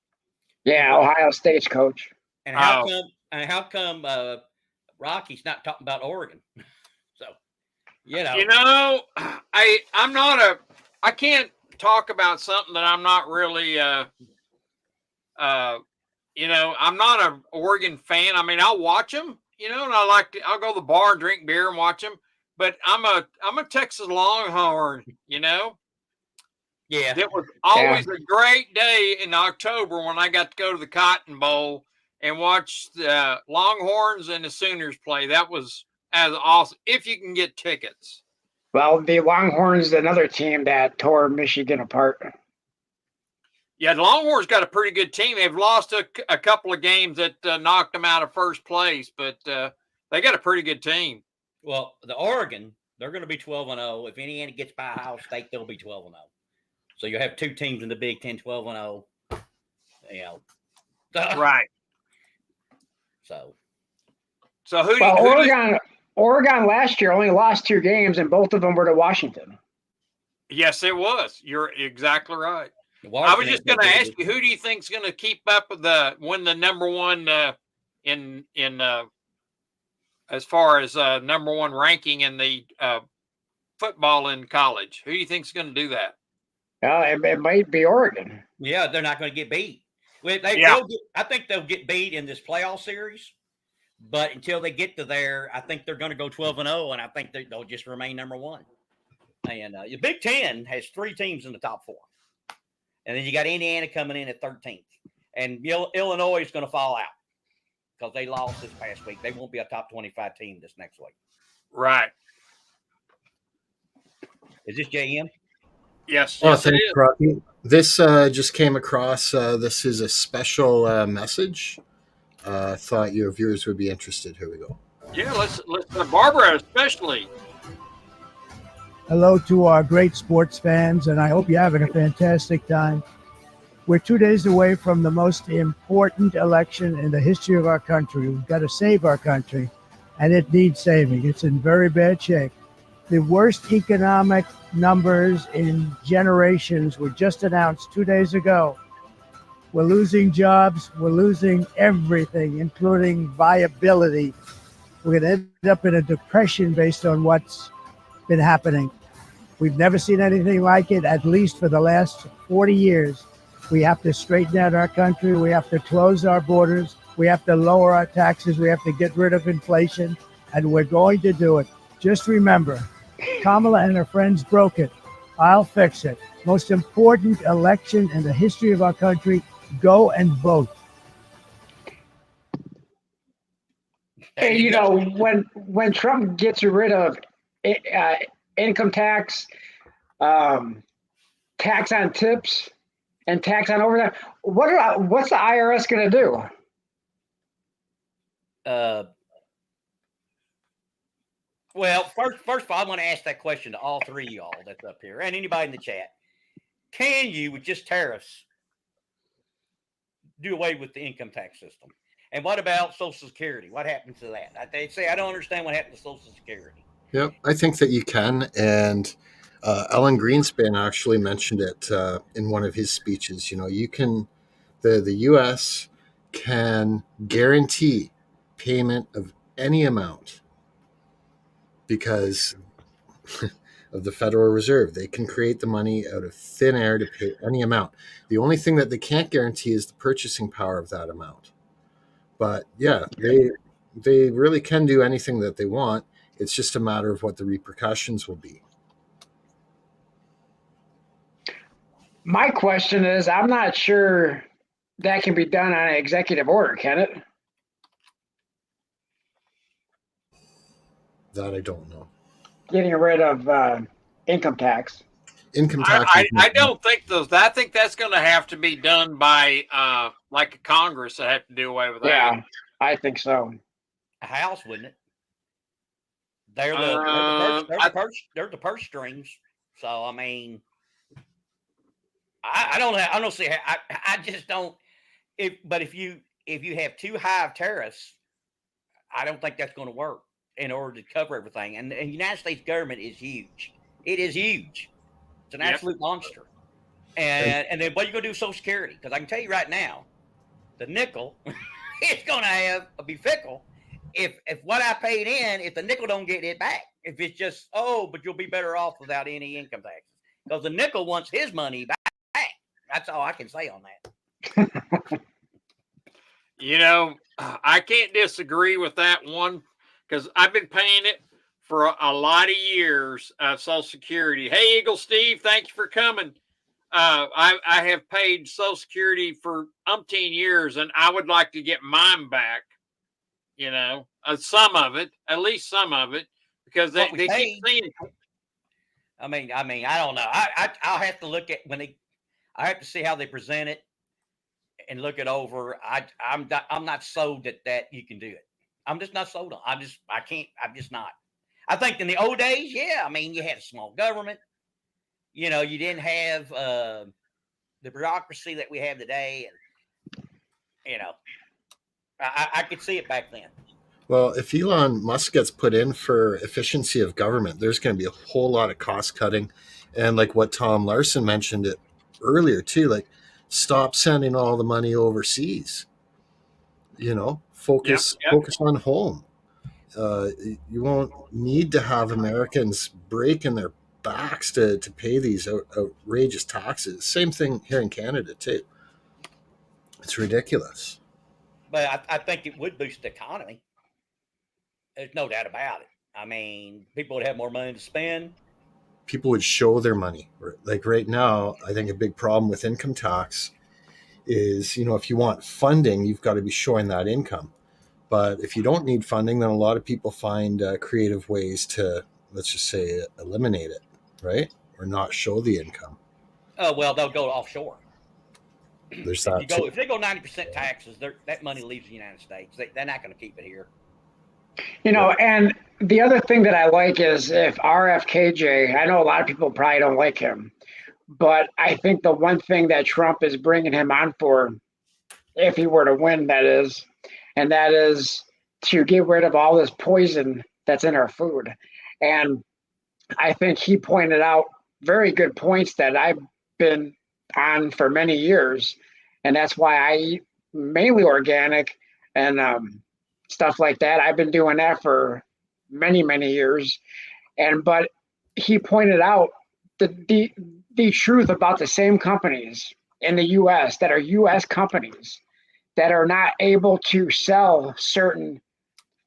Yeah, Ohio State's coach. And how come Rocky's not talking about Oregon? So, I can't talk about something that I'm not really I'm not an Oregon fan. I mean, I'll watch them, and I'll go to the bar and drink beer and watch them, but I'm a Texas Longhorn, Yeah. It was always a great day in October when I got to go to the Cotton Bowl and watch the Longhorns and the Sooners play. That was as awesome, if you can get tickets. Well, the Longhorns, another team that tore Michigan apart. Yeah, the Longhorns got a pretty good team. They've lost a couple of games that knocked them out of first place, but they got a pretty good team. Well, the Oregon, they're going to be 12-0. If Indiana gets by Ohio State, they'll be 12-0. So you'll have 2 teams in the Big Ten 12-0. Right. So Oregon last year only lost 2 games, and both of them were to Washington. Yes, it was. You're exactly right. I was just going to ask you, who do you think is going to keep up with win the number one in as far as number one ranking in the football in college? Who do you think is going to do that? It might be Oregon. Yeah, they're not going to get beat. I think they'll get beat in this playoff series, but until they get to there, I think they're going to go 12-0, and I think they'll just remain number one. And the Big Ten has 3 teams in the top 4. And then you got Indiana coming in at 13th. And Illinois is going to fall out because they lost this past week. They won't be a top 25 team this next week. Right. Is this JM? Yes. Thanks, Rocky. This just came across. This is a special message. Thought your viewers would be interested. Here we go. Yeah, let's Barbara especially. Hello to our great sports fans, and I hope you're having a fantastic time. We're 2 days away from the most important election in the history of our country. We've got to save our country, and it needs saving. It's in very bad shape. The worst economic numbers in generations were just announced 2 days ago. We're losing jobs. We're losing everything, including viability. We're going to end up in a depression based on what's been happening. We've never seen anything like it, at least for the last 40 years. We have to straighten out our country. We have to close our borders. We have to lower our taxes. We have to get rid of inflation, and we're going to do it. Just remember, Kamala and her friends broke it. I'll fix it. Most important election in the history of our country. Go and vote. Hey, when Trump gets rid of income tax, tax on tips, and tax on overtime, what's the IRS going to do? Well, first of all, I want to ask that question to all 3 of y'all that's up here and anybody in the chat. Can you, with just tariffs, do away with the income tax system? And what about Social Security? What happens to that? They say, I don't understand what happened to Social Security. Yeah, I think that you can. And Alan Greenspan actually mentioned it in one of his speeches. You can, the U.S. can guarantee payment of any amount because of the Federal Reserve. They can create the money out of thin air to pay any amount. The only thing that they can't guarantee is the purchasing power of that amount. But yeah, they really can do anything that they want. It's just a matter of what the repercussions will be. My question is, I'm not sure that can be done on an executive order, can it? That I don't know. Getting rid of income tax. Income tax. I don't think those. I think that's going to have to be done by like a Congress that have to do away with that. Yeah, I think so. A house, wouldn't it? They're they're the purse strings. So I mean, I don't see. I just don't. If you have too high of tariffs, I don't think that's going to work in order to cover everything. And the United States government is huge. It is huge. It's an absolute monster. And then what are you going to do with Social Security? Because I can tell you right now, the nickel is going to be fickle. If what I paid in, if the nickel don't get it back, if it's just, but you'll be better off without any income taxes. Because the nickel wants his money back. That's all I can say on that. You know, I can't disagree with that one because I've been paying it for a lot of years, Social Security. Hey, Eagle Steve, thank you for coming. I have paid Social Security for umpteen years, and I would like to get mine back. You know, some of it, at least some of it, because they keep saying. I mean, I don't know. I'll have to look at I have to see how they present it and look it over. I'm not sold that you can do it. I'm just not sold on. I'm just not. I think in the old days, yeah. I mean, you had a small government. You know, you didn't have the bureaucracy that we have today, and you know, I could see it back then. Well, if Elon Musk gets put in for efficiency of government, there's going to be a whole lot of cost cutting, and like what Tom Larson mentioned it earlier too, like stop sending all the money overseas. You know, focus on home. You won't need to have Americans breaking their backs to pay these outrageous taxes. Same thing here in Canada too. It's ridiculous. But I think it would boost the economy. There's no doubt about it. I mean, people would have more money to spend. People would show their money. Like right now, I think a big problem with income tax is, you know, if you want funding, you've got to be showing that income. But if you don't need funding, then a lot of people find creative ways to, let's just say, eliminate it, right? Or not show the income. Oh, well, they'll go offshore. There's that. If they go 90% taxes, that money leaves the United States. They're not going to keep it here. You know, and the other thing that I like is if RFKJ, I know a lot of people probably don't like him, but I think the one thing that Trump is bringing him on for, if he were to win, that is to get rid of all this poison that's in our food. And I think he pointed out very good points that I've been on for many years. And that's why I eat mainly organic and stuff like that. I've been doing that for many, many years. But he pointed out the truth about the same companies in the US that are US companies that are not able to sell certain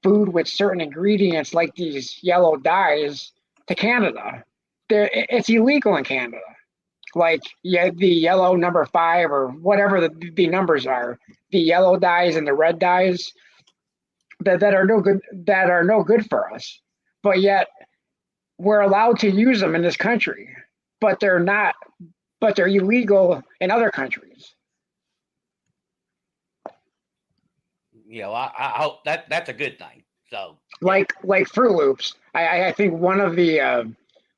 food with certain ingredients like these yellow dyes to Canada. It's illegal in Canada. Like the yellow number 5 or whatever the numbers are, the yellow dyes and the red dyes that are no good for us. But yet we're allowed to use them in this country, but they're illegal in other countries. You know, I hope that's a good thing. So like Fruit Loops. I think one of the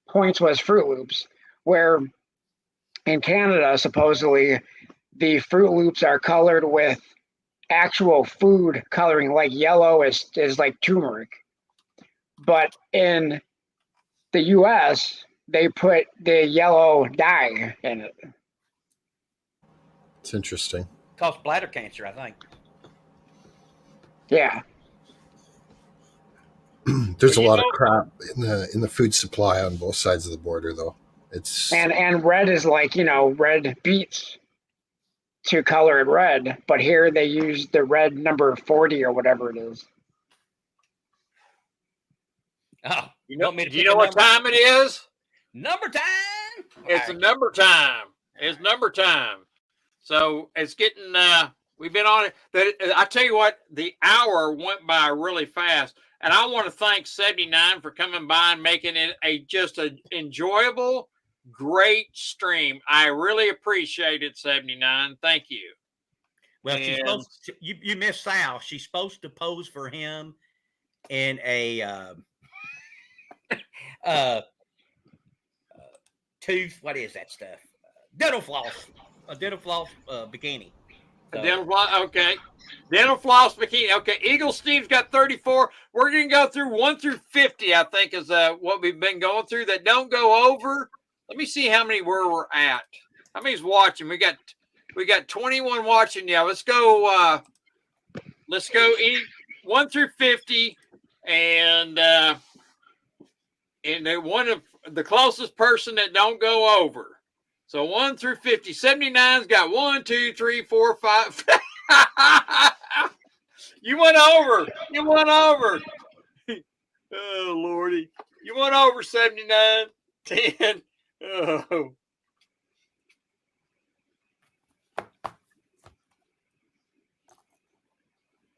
points was Fruit Loops, where in Canada, supposedly, the Fruit Loops are colored with actual food coloring, like yellow is like turmeric. But in the US, they put the yellow dye in it. It's interesting. Causes bladder cancer, I think. Yeah. There's a you lot know, of crap in the food supply on both sides of the border, though. It's And red is like, red beets to color it red, but here they use the red number 40 or whatever it is. Oh, you you know, want me to do you pick know a what number? time it is? Number time. It's a All right. number time. It's number time. So it's getting. We've been on it. I tell you what, the hour went by really fast, and I want to thank 79 for coming by and making it just an enjoyable, great stream. I really appreciate it, 79. Thank you. Well, she's And supposed to, you missed Sal. She's supposed to pose for him in a uh tooth. What is that stuff? Dental floss. A dental floss bikini. So, dental floss. Okay. Dental floss bikini. Okay. Eagle Steve's got 34. We're going to go through 1 through 50, I think, is what we've been going through that don't go over. Let me see how many we're at. How many's watching? We got 21 watching. Yeah, let's go 1 through 50, and one of the closest person that don't go over. So 1 through 50. 79's got 1, 2, 3, 4, 5. You went over. You went over. Oh, Lordy. You went over 79. 10. Oh.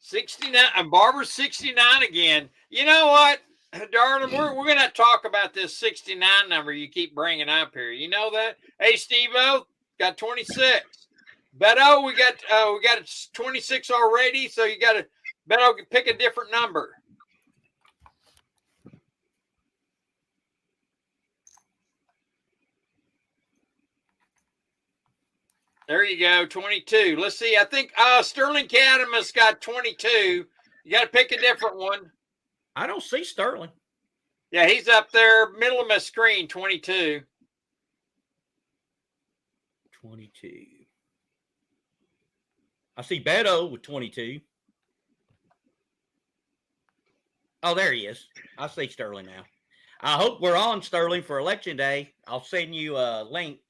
$69, and Barbara's 69 again. You know what, darling? We're gonna talk about this 69 number you keep bringing up here. You know that? Hey, Steve-O, got 26. Beto, we got 26 already. So you got to Beto pick a different number. There you go, 22. Let's see. I think Sterling Cadamus got 22. You got to pick a different one. I don't see Sterling. Yeah, he's up there, middle of my screen, 22. 22. I see Beto with 22. Oh, there he is. I see Sterling now. I hope we're on, Sterling, for Election Day. I'll send you a link.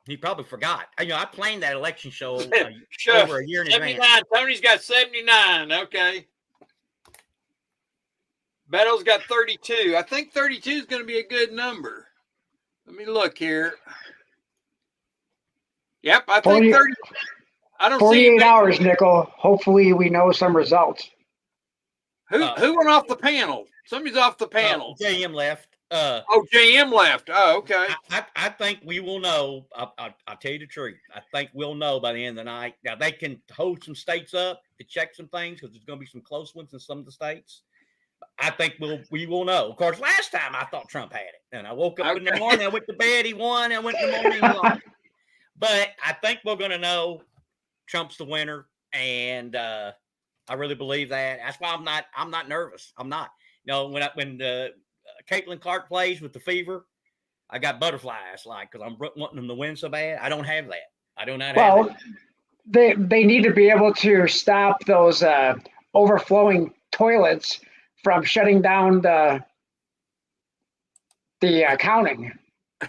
He probably forgot. I planned that election show over a year in 79. advance. Tony's got 79. Okay. Beto's got 32. I think 32 is going to be a good number. Let me look here. Yep, I think 30. I don't see 48 hours, Nickel. Hopefully we know some results. who went off the panel. Somebody's off the panel. JM left. JM left. Oh, okay. I think we will know. I'll tell you the truth. I think we'll know by the end of the night. Now, they can hold some states up to check some things because there's going to be some close ones in some of the states. I think we will know. Of course, last time I thought Trump had it. And I woke up in the morning, I went to bed, he won. I went in the morning, he lost. But I think we're going to know Trump's the winner. And I really believe that. That's why I'm not nervous. I'm not. When Caitlin Clark plays with the fever, I got butterflies, because I'm wanting them to win so bad. I don't have that. I do not have that. They need to be able to stop those overflowing toilets from shutting down the counting.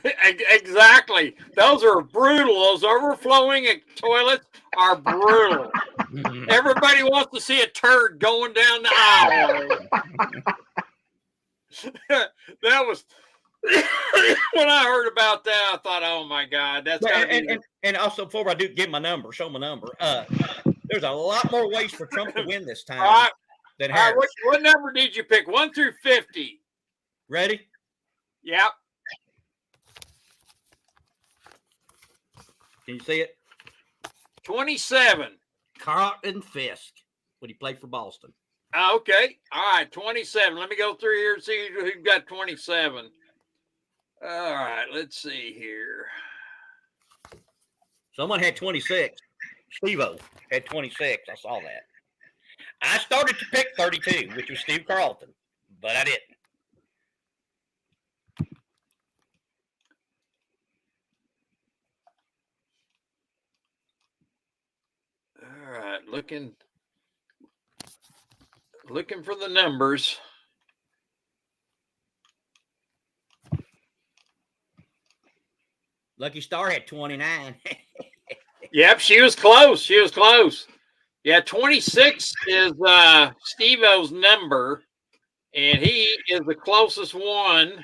Exactly. Those are brutal. Those overflowing toilets are brutal. Everybody wants to see a turd going down the aisle. That was when I heard about that. I thought, "Oh my God, that's got to be." And also, before I do give my number, show my number. There's a lot more ways for Trump to win this time. All right. Than All right, Harris. what number did you pick? 1 through 50. Ready? Yep. Can you see it? 27. Carlton Fisk. When he played for Boston. Okay. All right. 27. Let me go through here and see who got 27. All right. Let's see here. Someone had 26. Steve-O had 26. I saw that. I started to pick 32, which was Steve Carlton, but I didn't. All right. Looking. Looking for the numbers. Lucky Star had 29. Yep, she was close. She was close. Yeah, 26 is Steve-O's number, and he is the closest one.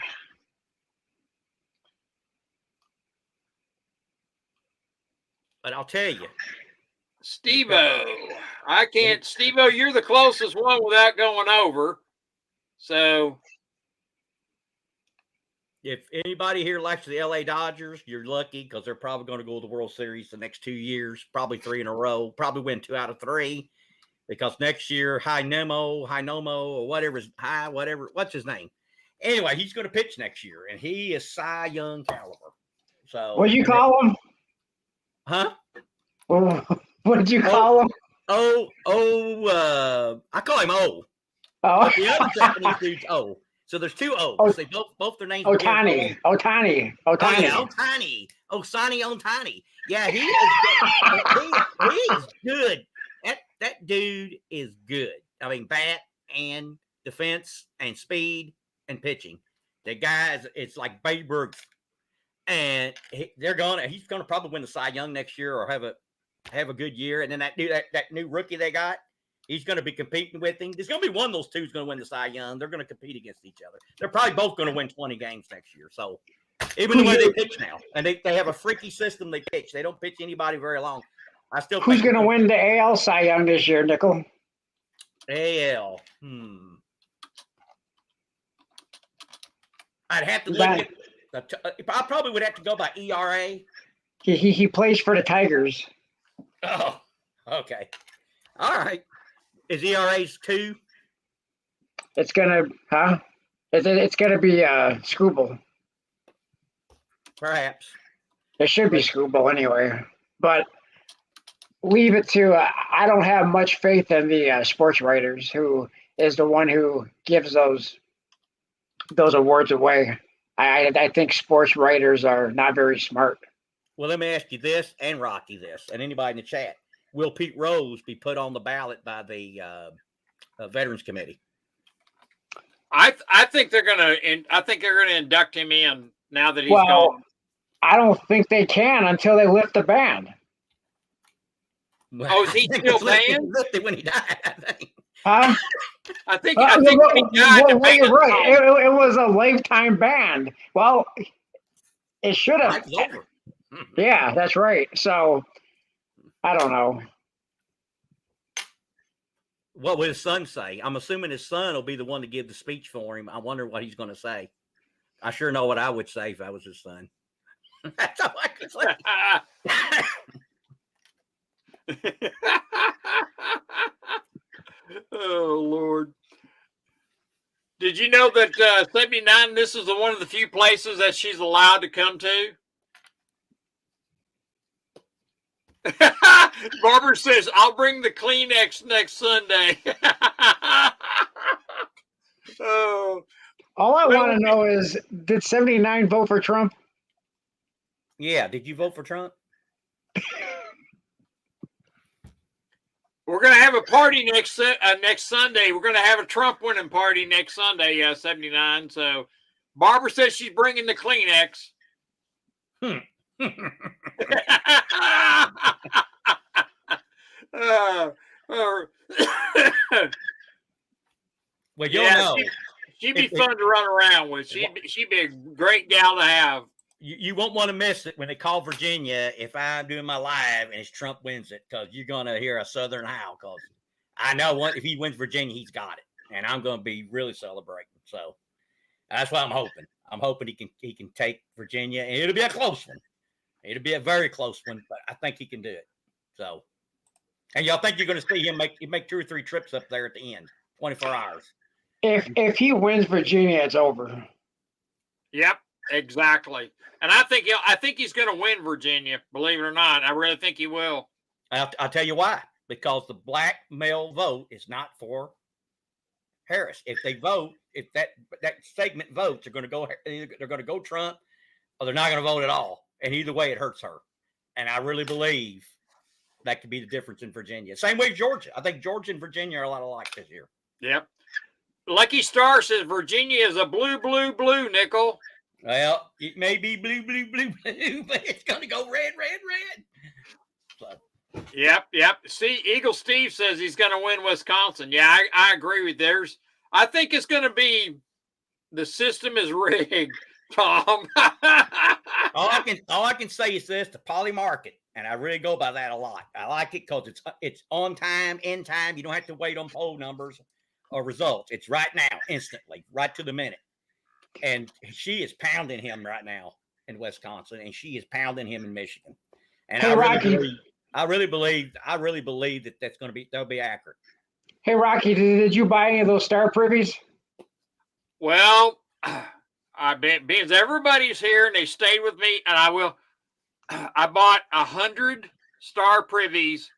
But I'll tell you, Steve-O. I can't. Steve-O, you're the closest one without going over. So, if anybody here likes the LA Dodgers, you're lucky because they're probably going to go to the World Series the next 2 years, probably 3 in a row, probably win 2 out of 3. Because next year, Hinomo, or whatever, what's his name? Anyway, he's going to pitch next year, and he is Cy Young caliber. So, What did you call him? huh? What did you call him? I call him O. Oh, But the other Japanese dude's O. So there's 2 O's. Oh, They both their names. begin with O. Otani. Oh yeah, Otani. Osani Otani. Yeah, he is good. He is good. That dude is good. I mean, bat and defense and speed and pitching. The guys, it's like Babe Ruth. And he's gonna probably win the Cy Young next year or have a good year. And then that new rookie they got, he's gonna be competing with him. There's gonna be one of those two who's gonna win the Cy Young. They're gonna compete against each other. They're probably both gonna win 20 games next year. So even the way they pitch now, and they have a freaky system they pitch. They don't pitch anybody very long. I still Who's think going to win the AL Cy Young this year, Nickel? AL. I'd have to look at. I probably would have to go by ERA. He plays for the Tigers. Oh, okay. All right. Is ERA's 2? It's gonna, It's gonna be Scooble. Perhaps. It should be Scooble anyway, but leave it to. I don't have much faith in the sports writers, who is the one who gives those awards away. I think sports writers are not very smart. Well, let me ask you this, and Rocky this, and anybody in the chat: will Pete Rose be put on the ballot by the Veterans Committee? I think they're gonna induct him in now that he's gone. I don't think they can until they lift the ban. Oh, is he still banned? Lifted when he died, I think. Huh? I think when he died, the ban you're right. stopped. It was a lifetime ban. Well, it should have. Life's over. Yeah, that's right. So, I don't know. What will his son say? I'm assuming his son will be the one to give the speech for him. I wonder what he's going to say. I sure know what I would say if I was his son. That's all I can say. Oh Lord! Did you know that 79? This is one of the few places that she's allowed to come to. Barbara says, "I'll bring the Kleenex next Sunday." Oh, All I want to know is, did 79 vote for Trump? Yeah. Did you vote for Trump? we're gonna have a party next Sunday. We're gonna have a Trump winning party next Sunday. 79. So, Barbara says she's bringing the Kleenex. Well, you'll Yeah, know. she'd be fun to run around with. She'd be a great gal to have. You won't want to miss it when they call Virginia if I'm doing my live and it's Trump wins it, because you're going to hear a Southern howl, because I know if he wins Virginia, he's got it. And I'm going to be really celebrating. So that's what I'm hoping. I'm hoping he can take Virginia, and it'll be a close one. It'll be a very close one, but I think he can do it. So, and y'all think you're going to see him make 2 or 3 trips up there at the end, 24 hours. If he wins Virginia, it's over. Yep, exactly. And I think he's going to win Virginia. Believe it or not, I really think he will. I'll tell you why. Because the black male vote is not for Harris. If they vote, if that segment votes, they're going to go Trump, or they're not going to vote at all. And either way, it hurts her. And I really believe that could be the difference in Virginia. Same way Georgia. I think Georgia and Virginia are a lot alike this year. Yep. Lucky Star says Virginia is a blue, blue, blue, Nickel. Well, it may be blue, blue, blue, blue, but it's going to go red, red, red. So, Yep. See, Eagle Steve says he's going to win Wisconsin. Yeah, I agree with theirs. I think it's going to be the system is rigged, Tom. all I can say is this: the Poly Market, and I really go by that a lot. I like it because it's on time, in time. You don't have to wait on poll numbers or results. It's right now, instantly, right to the minute. And she is pounding him right now in Wisconsin, and she is pounding him in Michigan. And Hey, Rocky. I really believe that that'll be accurate. Hey, Rocky, did you buy any of those Star Privies? Well, I bet because everybody's here and they stayed with me, and I bought 100 Star Privies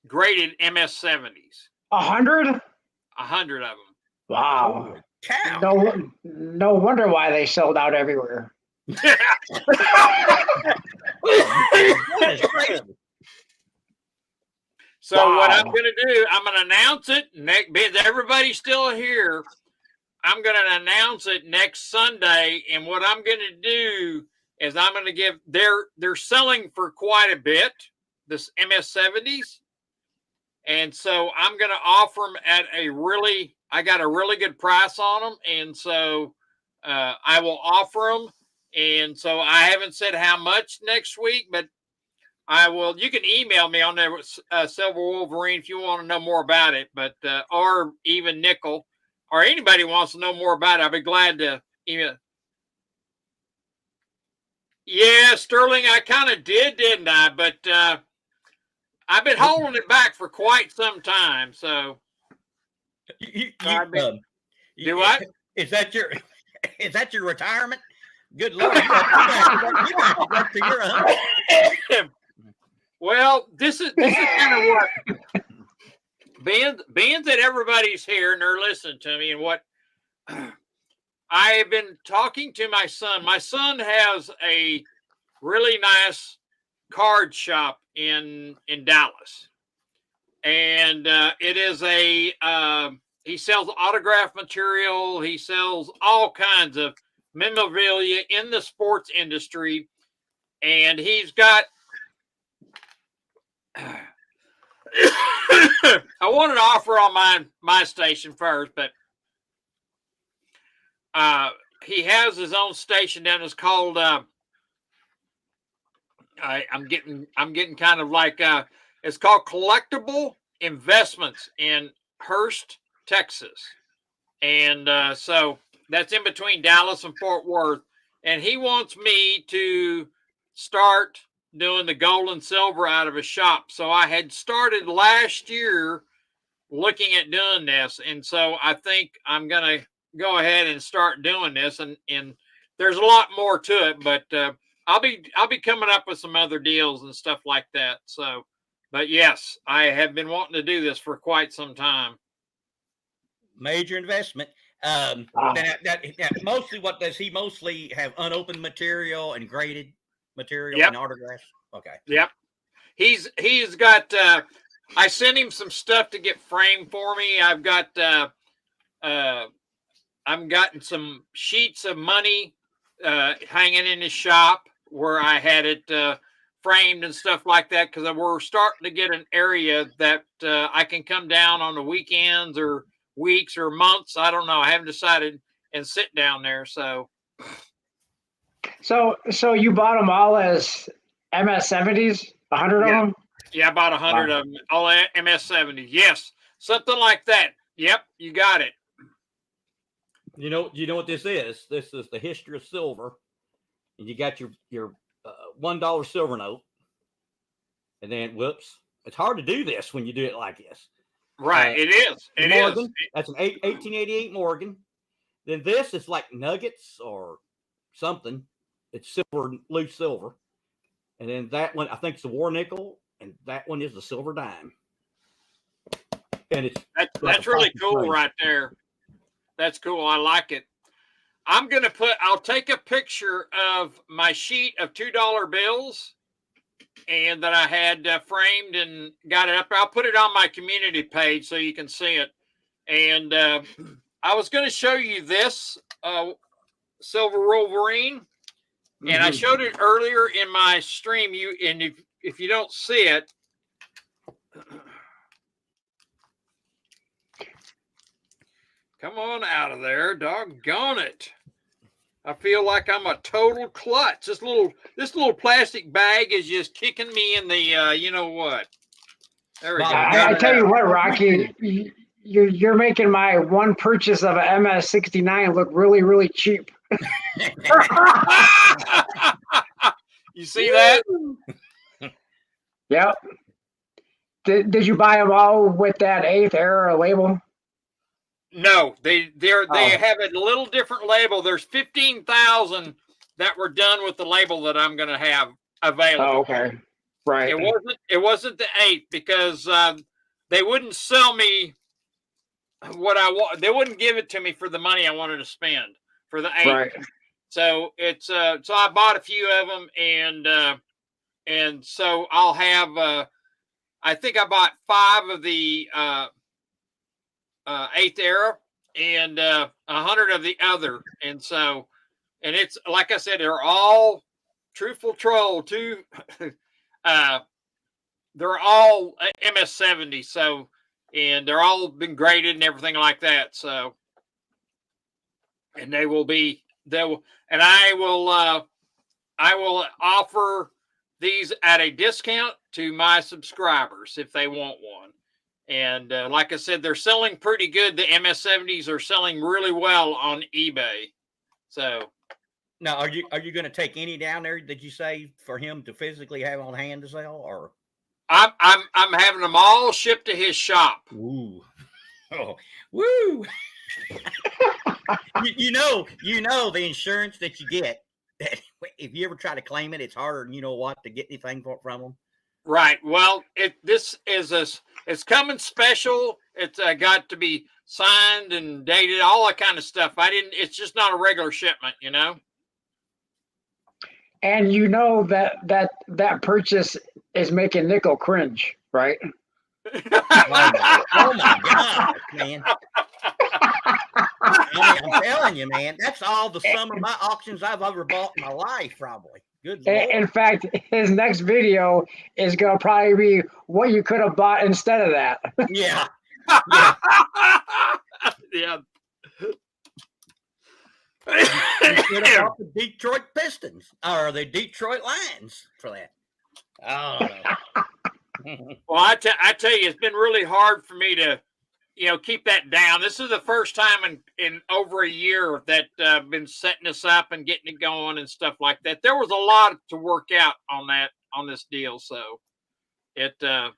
graded MS70s. 100? 100 of them. Wow. Holy cow. No wonder why they sold out everywhere. That is crazy. So Wow. what I'm going to do, I'm going to announce it next, because everybody's still here. I'm going to announce it next Sunday, and what I'm going to do is I'm going to give. They're selling for quite a bit, this MS70s, and so I'm going to offer them at I got a really good price on them, and so I will offer them. And so I haven't said how much next week, but I will. You can email me on there, Silver Wolverine, if you want to know more about it. But or even Nickel, or anybody wants to know more about it, I'll be glad to email. Yeah, Sterling, I kind of didn't I? But I've been holding it back for quite some time. So do what? Is that your retirement? Good Lord. You got to go to your 100. Well, this is kind of what being that everybody's here and they're listening to me, and what I have been talking to my son. My son has a really nice card shop in Dallas, and it is he sells autograph material. He sells all kinds of memorabilia in the sports industry, and he's got. I wanted to offer on my station first, but he has his own station down. It's called I'm getting kind of like it's called Collectible Investments in Hurst, Texas, and so that's in between Dallas and Fort Worth, and he wants me to start doing the gold and silver out of a shop. So I had started last year looking at doing this, and so I think I'm gonna go ahead and start doing this, and there's a lot more to it, but I'll be coming up with some other deals and stuff like that. So, but yes, I have been wanting to do this for quite some time. Major investment. Mostly, what does he mostly have? Unopened material and graded material and autographs. Okay. Yep. He's got. I sent him some stuff to get framed for me. I've got. I've gotten some sheets of money hanging in his shop where I had it framed and stuff like that, because we're starting to get an area that I can come down on the weekends or weeks or months. I don't know. I haven't decided, and sit down there. So you bought them all as MS70s, 100 of them? Yeah, about 100 of them, all MS70s. Yes, something like that. Yep, you got it. You know what this is? This is the history of silver, and you got your $1 silver note, and then whoops, it's hard to do this when you do it like this. Right, it is. It Morgan, is. That's an 1888 Morgan. Then this is like nuggets or something. It's silver, loose silver. And then that one, I think it's the war nickel, and that one is the silver dime. And that's really cool right there. That's cool. I like it. I'll take a picture of my sheet of $2 bills and that I had framed and got it up. I'll put it on my community page so you can see it. And I was going to show you this Silver Wolverine, and I showed it earlier in my stream. If you don't see it, come on out of there, doggone it! I feel like I'm a total klutz. This little plastic bag is just kicking me in the you know what? There we go. I tell you what, Rocky, you're making my one purchase of a MS-69 look really, really cheap. You see that? Yep. Did you buy them all with that 8th era label? No, they have a little different label. There's 15,000 that were done with the label that I'm going to have available. Oh, okay. Right. It wasn't the 8th because they wouldn't sell me what I want. They wouldn't give it to me for the money I wanted to spend for the 8th. Right. So it's so I bought a few of them, and so I'll have I think I bought 5 of the 8th era and 100 of the other, and it's like I said, they're all Truthful Troll too. They're all MS-70, so, and they're all been graded and everything like that. So, and I will offer these at a discount to my subscribers if they want one. And like I said, they're selling pretty good. The MS-70s are selling really well on eBay. So now, are you going to take any down there? Did you say for him to physically have on hand to sell, or? I'm having them all shipped to his shop. Ooh, oh, woo! you know the insurance that you get. If you ever try to claim it, it's harder than you know what to get anything from them. Right. Well, it's coming special. It's got to be signed and dated, all that kind of stuff. It's just not a regular shipment, you know. And you know that purchase is making Nickel cringe, right? Oh my God, man. I'm telling you, man, that's all the sum of my auctions I've ever bought in my life, probably. Good Lord. In fact, his next video is going to probably be what you could have bought instead of that. Yeah. Yeah. You could have bought the Detroit Pistons or the Detroit Lions for that. Oh, no. Well, I tell you, it's been really hard for me to, keep that down. This is the first time in over a year that I've been setting this up and getting it going and stuff like that. There was a lot to work out on this deal. So it's kind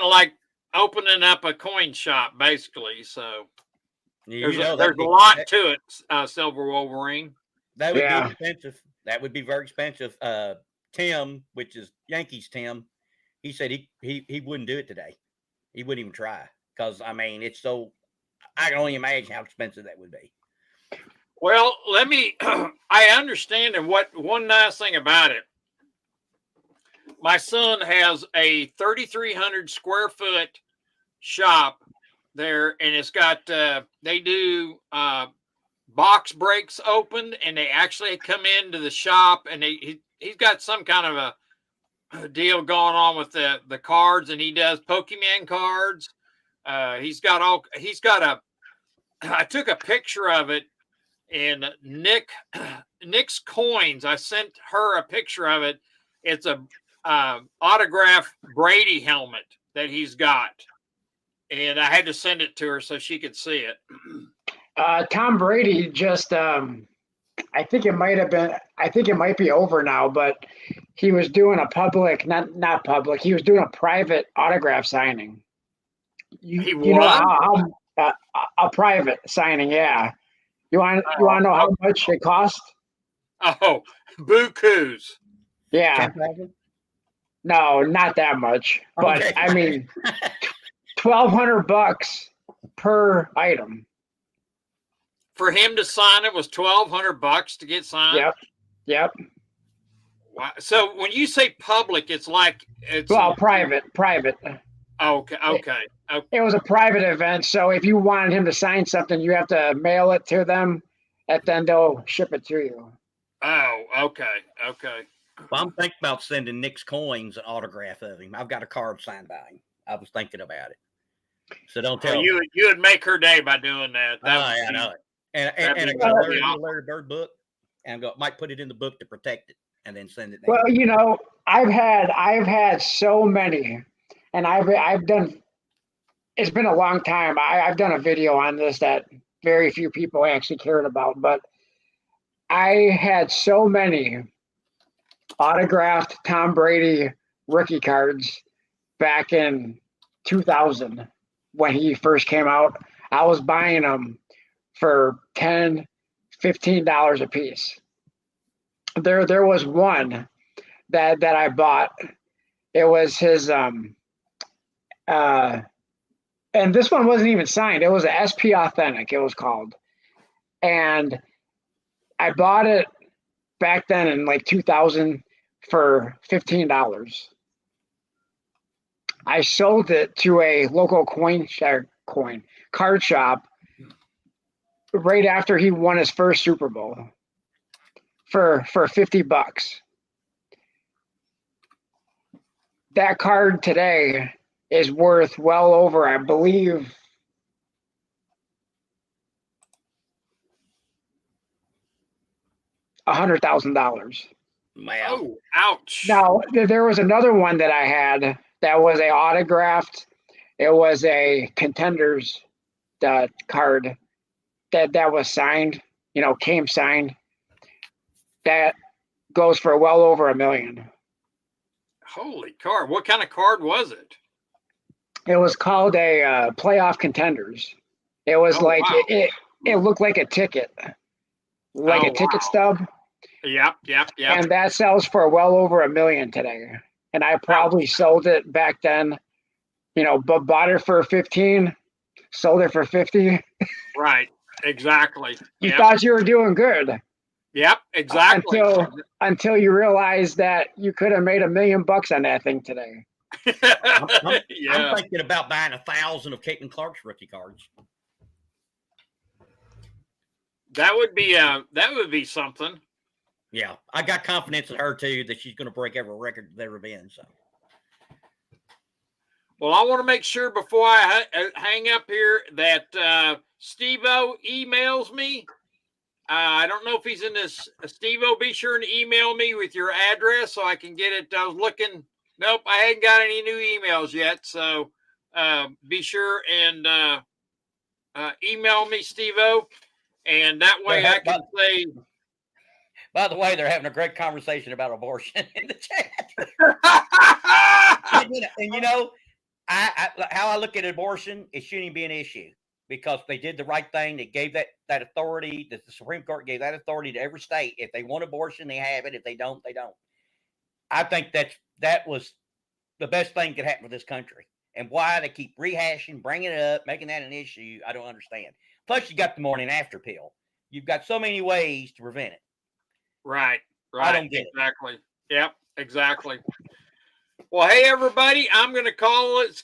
of like opening up a coin shop, basically. So there's a lot to it, Silver Wolverine. That would be expensive. That would be very expensive. Tim, which is Yankees Tim, he said he wouldn't do it today. He wouldn't even try because, it's so, I can only imagine how expensive that would be. Well, I understand, and one nice thing about it, my son has a 3,300 square foot shop there, and it's got, they do box breaks open, and they actually come into the shop, and he's got some kind of a deal going on with the cards, and he does Pokemon cards. I took a picture of it, and Nick's coins, I sent her a picture of it. It's a autographed Brady helmet that he's got, and I had to send it to her so she could see it. Tom Brady just I think it might be over now, but he was doing a public, not public. He was doing a private autograph signing. A private signing. Yeah. You want to know how much it cost? Oh, bukus. Yeah. No, not that much. But okay. $1,200 per item. For him to sign it was $1,200 to get signed. Yep. Wow. So when you say public, it's like private. Okay. Okay. Okay. It was a private event, so if you wanted him to sign something, you have to mail it to them, and then they'll ship it to you. Oh, okay. Okay. Well, I'm thinking about sending Nick's Coins an autograph of him. I've got a card signed by him. I was thinking about it. So don't Well, tell you me. would make her day by doing that. Oh, That would yeah, I be- know it. And that'd a be Larry, really awesome. Larry Bird book. And might put it in the book to protect it and then send it down. Well, you know, I've had so many, and I've done. It's been a long time. I've done a video on this that very few people actually cared about, but I had so many autographed Tom Brady rookie cards back in 2000 when he first came out. I was buying them for $10, $15 a piece. There was one that I bought. It was his and this one wasn't even signed. It was a SP Authentic, it was called. And I bought it back then in like 2000 for $15. I sold it to a local card shop right after he won his first Super Bowl for $50. That card today is worth well over, I believe, $100,000. Man. Oh, ouch. Now, there was another one that I had that was a autographed. It was a Contenders card that was signed, came signed. That goes for well over $1 million. Holy card. What kind of card was it? It was called a playoff Contenders. It was Oh, like wow. it looked like a ticket, like Oh, a ticket wow. stub. Yep. And that sells for well over $1 million today. And I probably sold it back then, but bought it for 15, sold it for 50. Right. Exactly. You Yep. thought you were doing good Yep. Exactly. until you realized that you could have made $1 million on that thing today. I'm Yeah. thinking about buying 1,000 of Caitlin Clark's rookie cards. That would be something. Yeah, I got confidence in her too that she's going to break every record that's ever been. So, Well, I want to make sure before I hang up here that Steve-O emails me. I don't know if he's in this. Steve-O, be sure and email me with your address so I can get it. I was looking. Nope, I hadn't got any new emails yet. So be sure and email me, Steve-O. And that way I can say. By the way, they're having a great conversation about abortion in the chat. and I how I look at abortion, it shouldn't even be an issue because they did the right thing. They gave that authority. That the Supreme Court gave that authority to every state. If they want abortion, they have it. If they don't, they don't. I think that was the best thing that could happen for this country. And why they keep rehashing, bringing it up, making that an issue, I don't understand. Plus, you got the morning after pill. You've got so many ways to prevent it. Right. I don't get it. Exactly. Yep. Exactly. Well, hey everybody, I'm going to call it.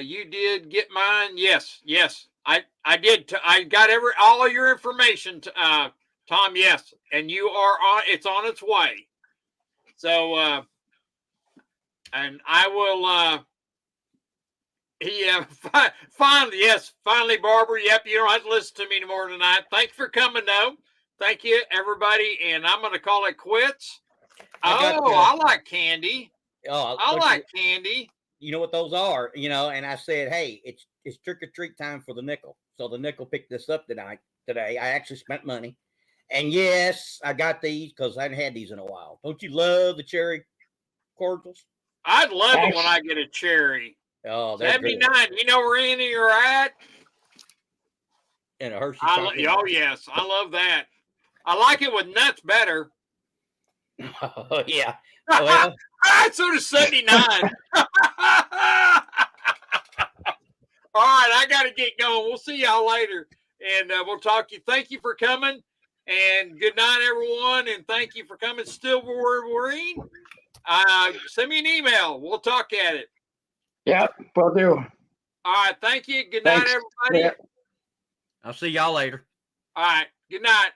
You did get mine. Yes. I did. I got all your information. Tom. Yes, and you are on. It's on its way. So, and I will. Finally, yes, finally, Barbara. Yep, you don't have to listen to me anymore tonight. Thanks for coming, though. Thank you, everybody. And I'm going to call it quits. I like candy. I like candy. You know what those are, and I said, hey, it's trick or treat time for the nickel. So the nickel picked this up today. I actually spent money. And yes, I got these because I hadn't had these in a while. Don't you love the cherry cordials? I'd love it when I get a cherry. Oh, 79. You know where any you're at? And a Hershey. Oh, yes. I love that. I like it with nuts better. Oh, yeah. Well, So does 79. All right, I got to get going. We'll see y'all later, and we'll talk to you. Thank you for coming, and good night, everyone, and thank you for coming, Silver Wolverine. Send me an email. We'll talk at it. Yep, will do. All right. Thank you. Good night, Thanks. everybody. Yeah. I'll see y'all later. All right. Good night.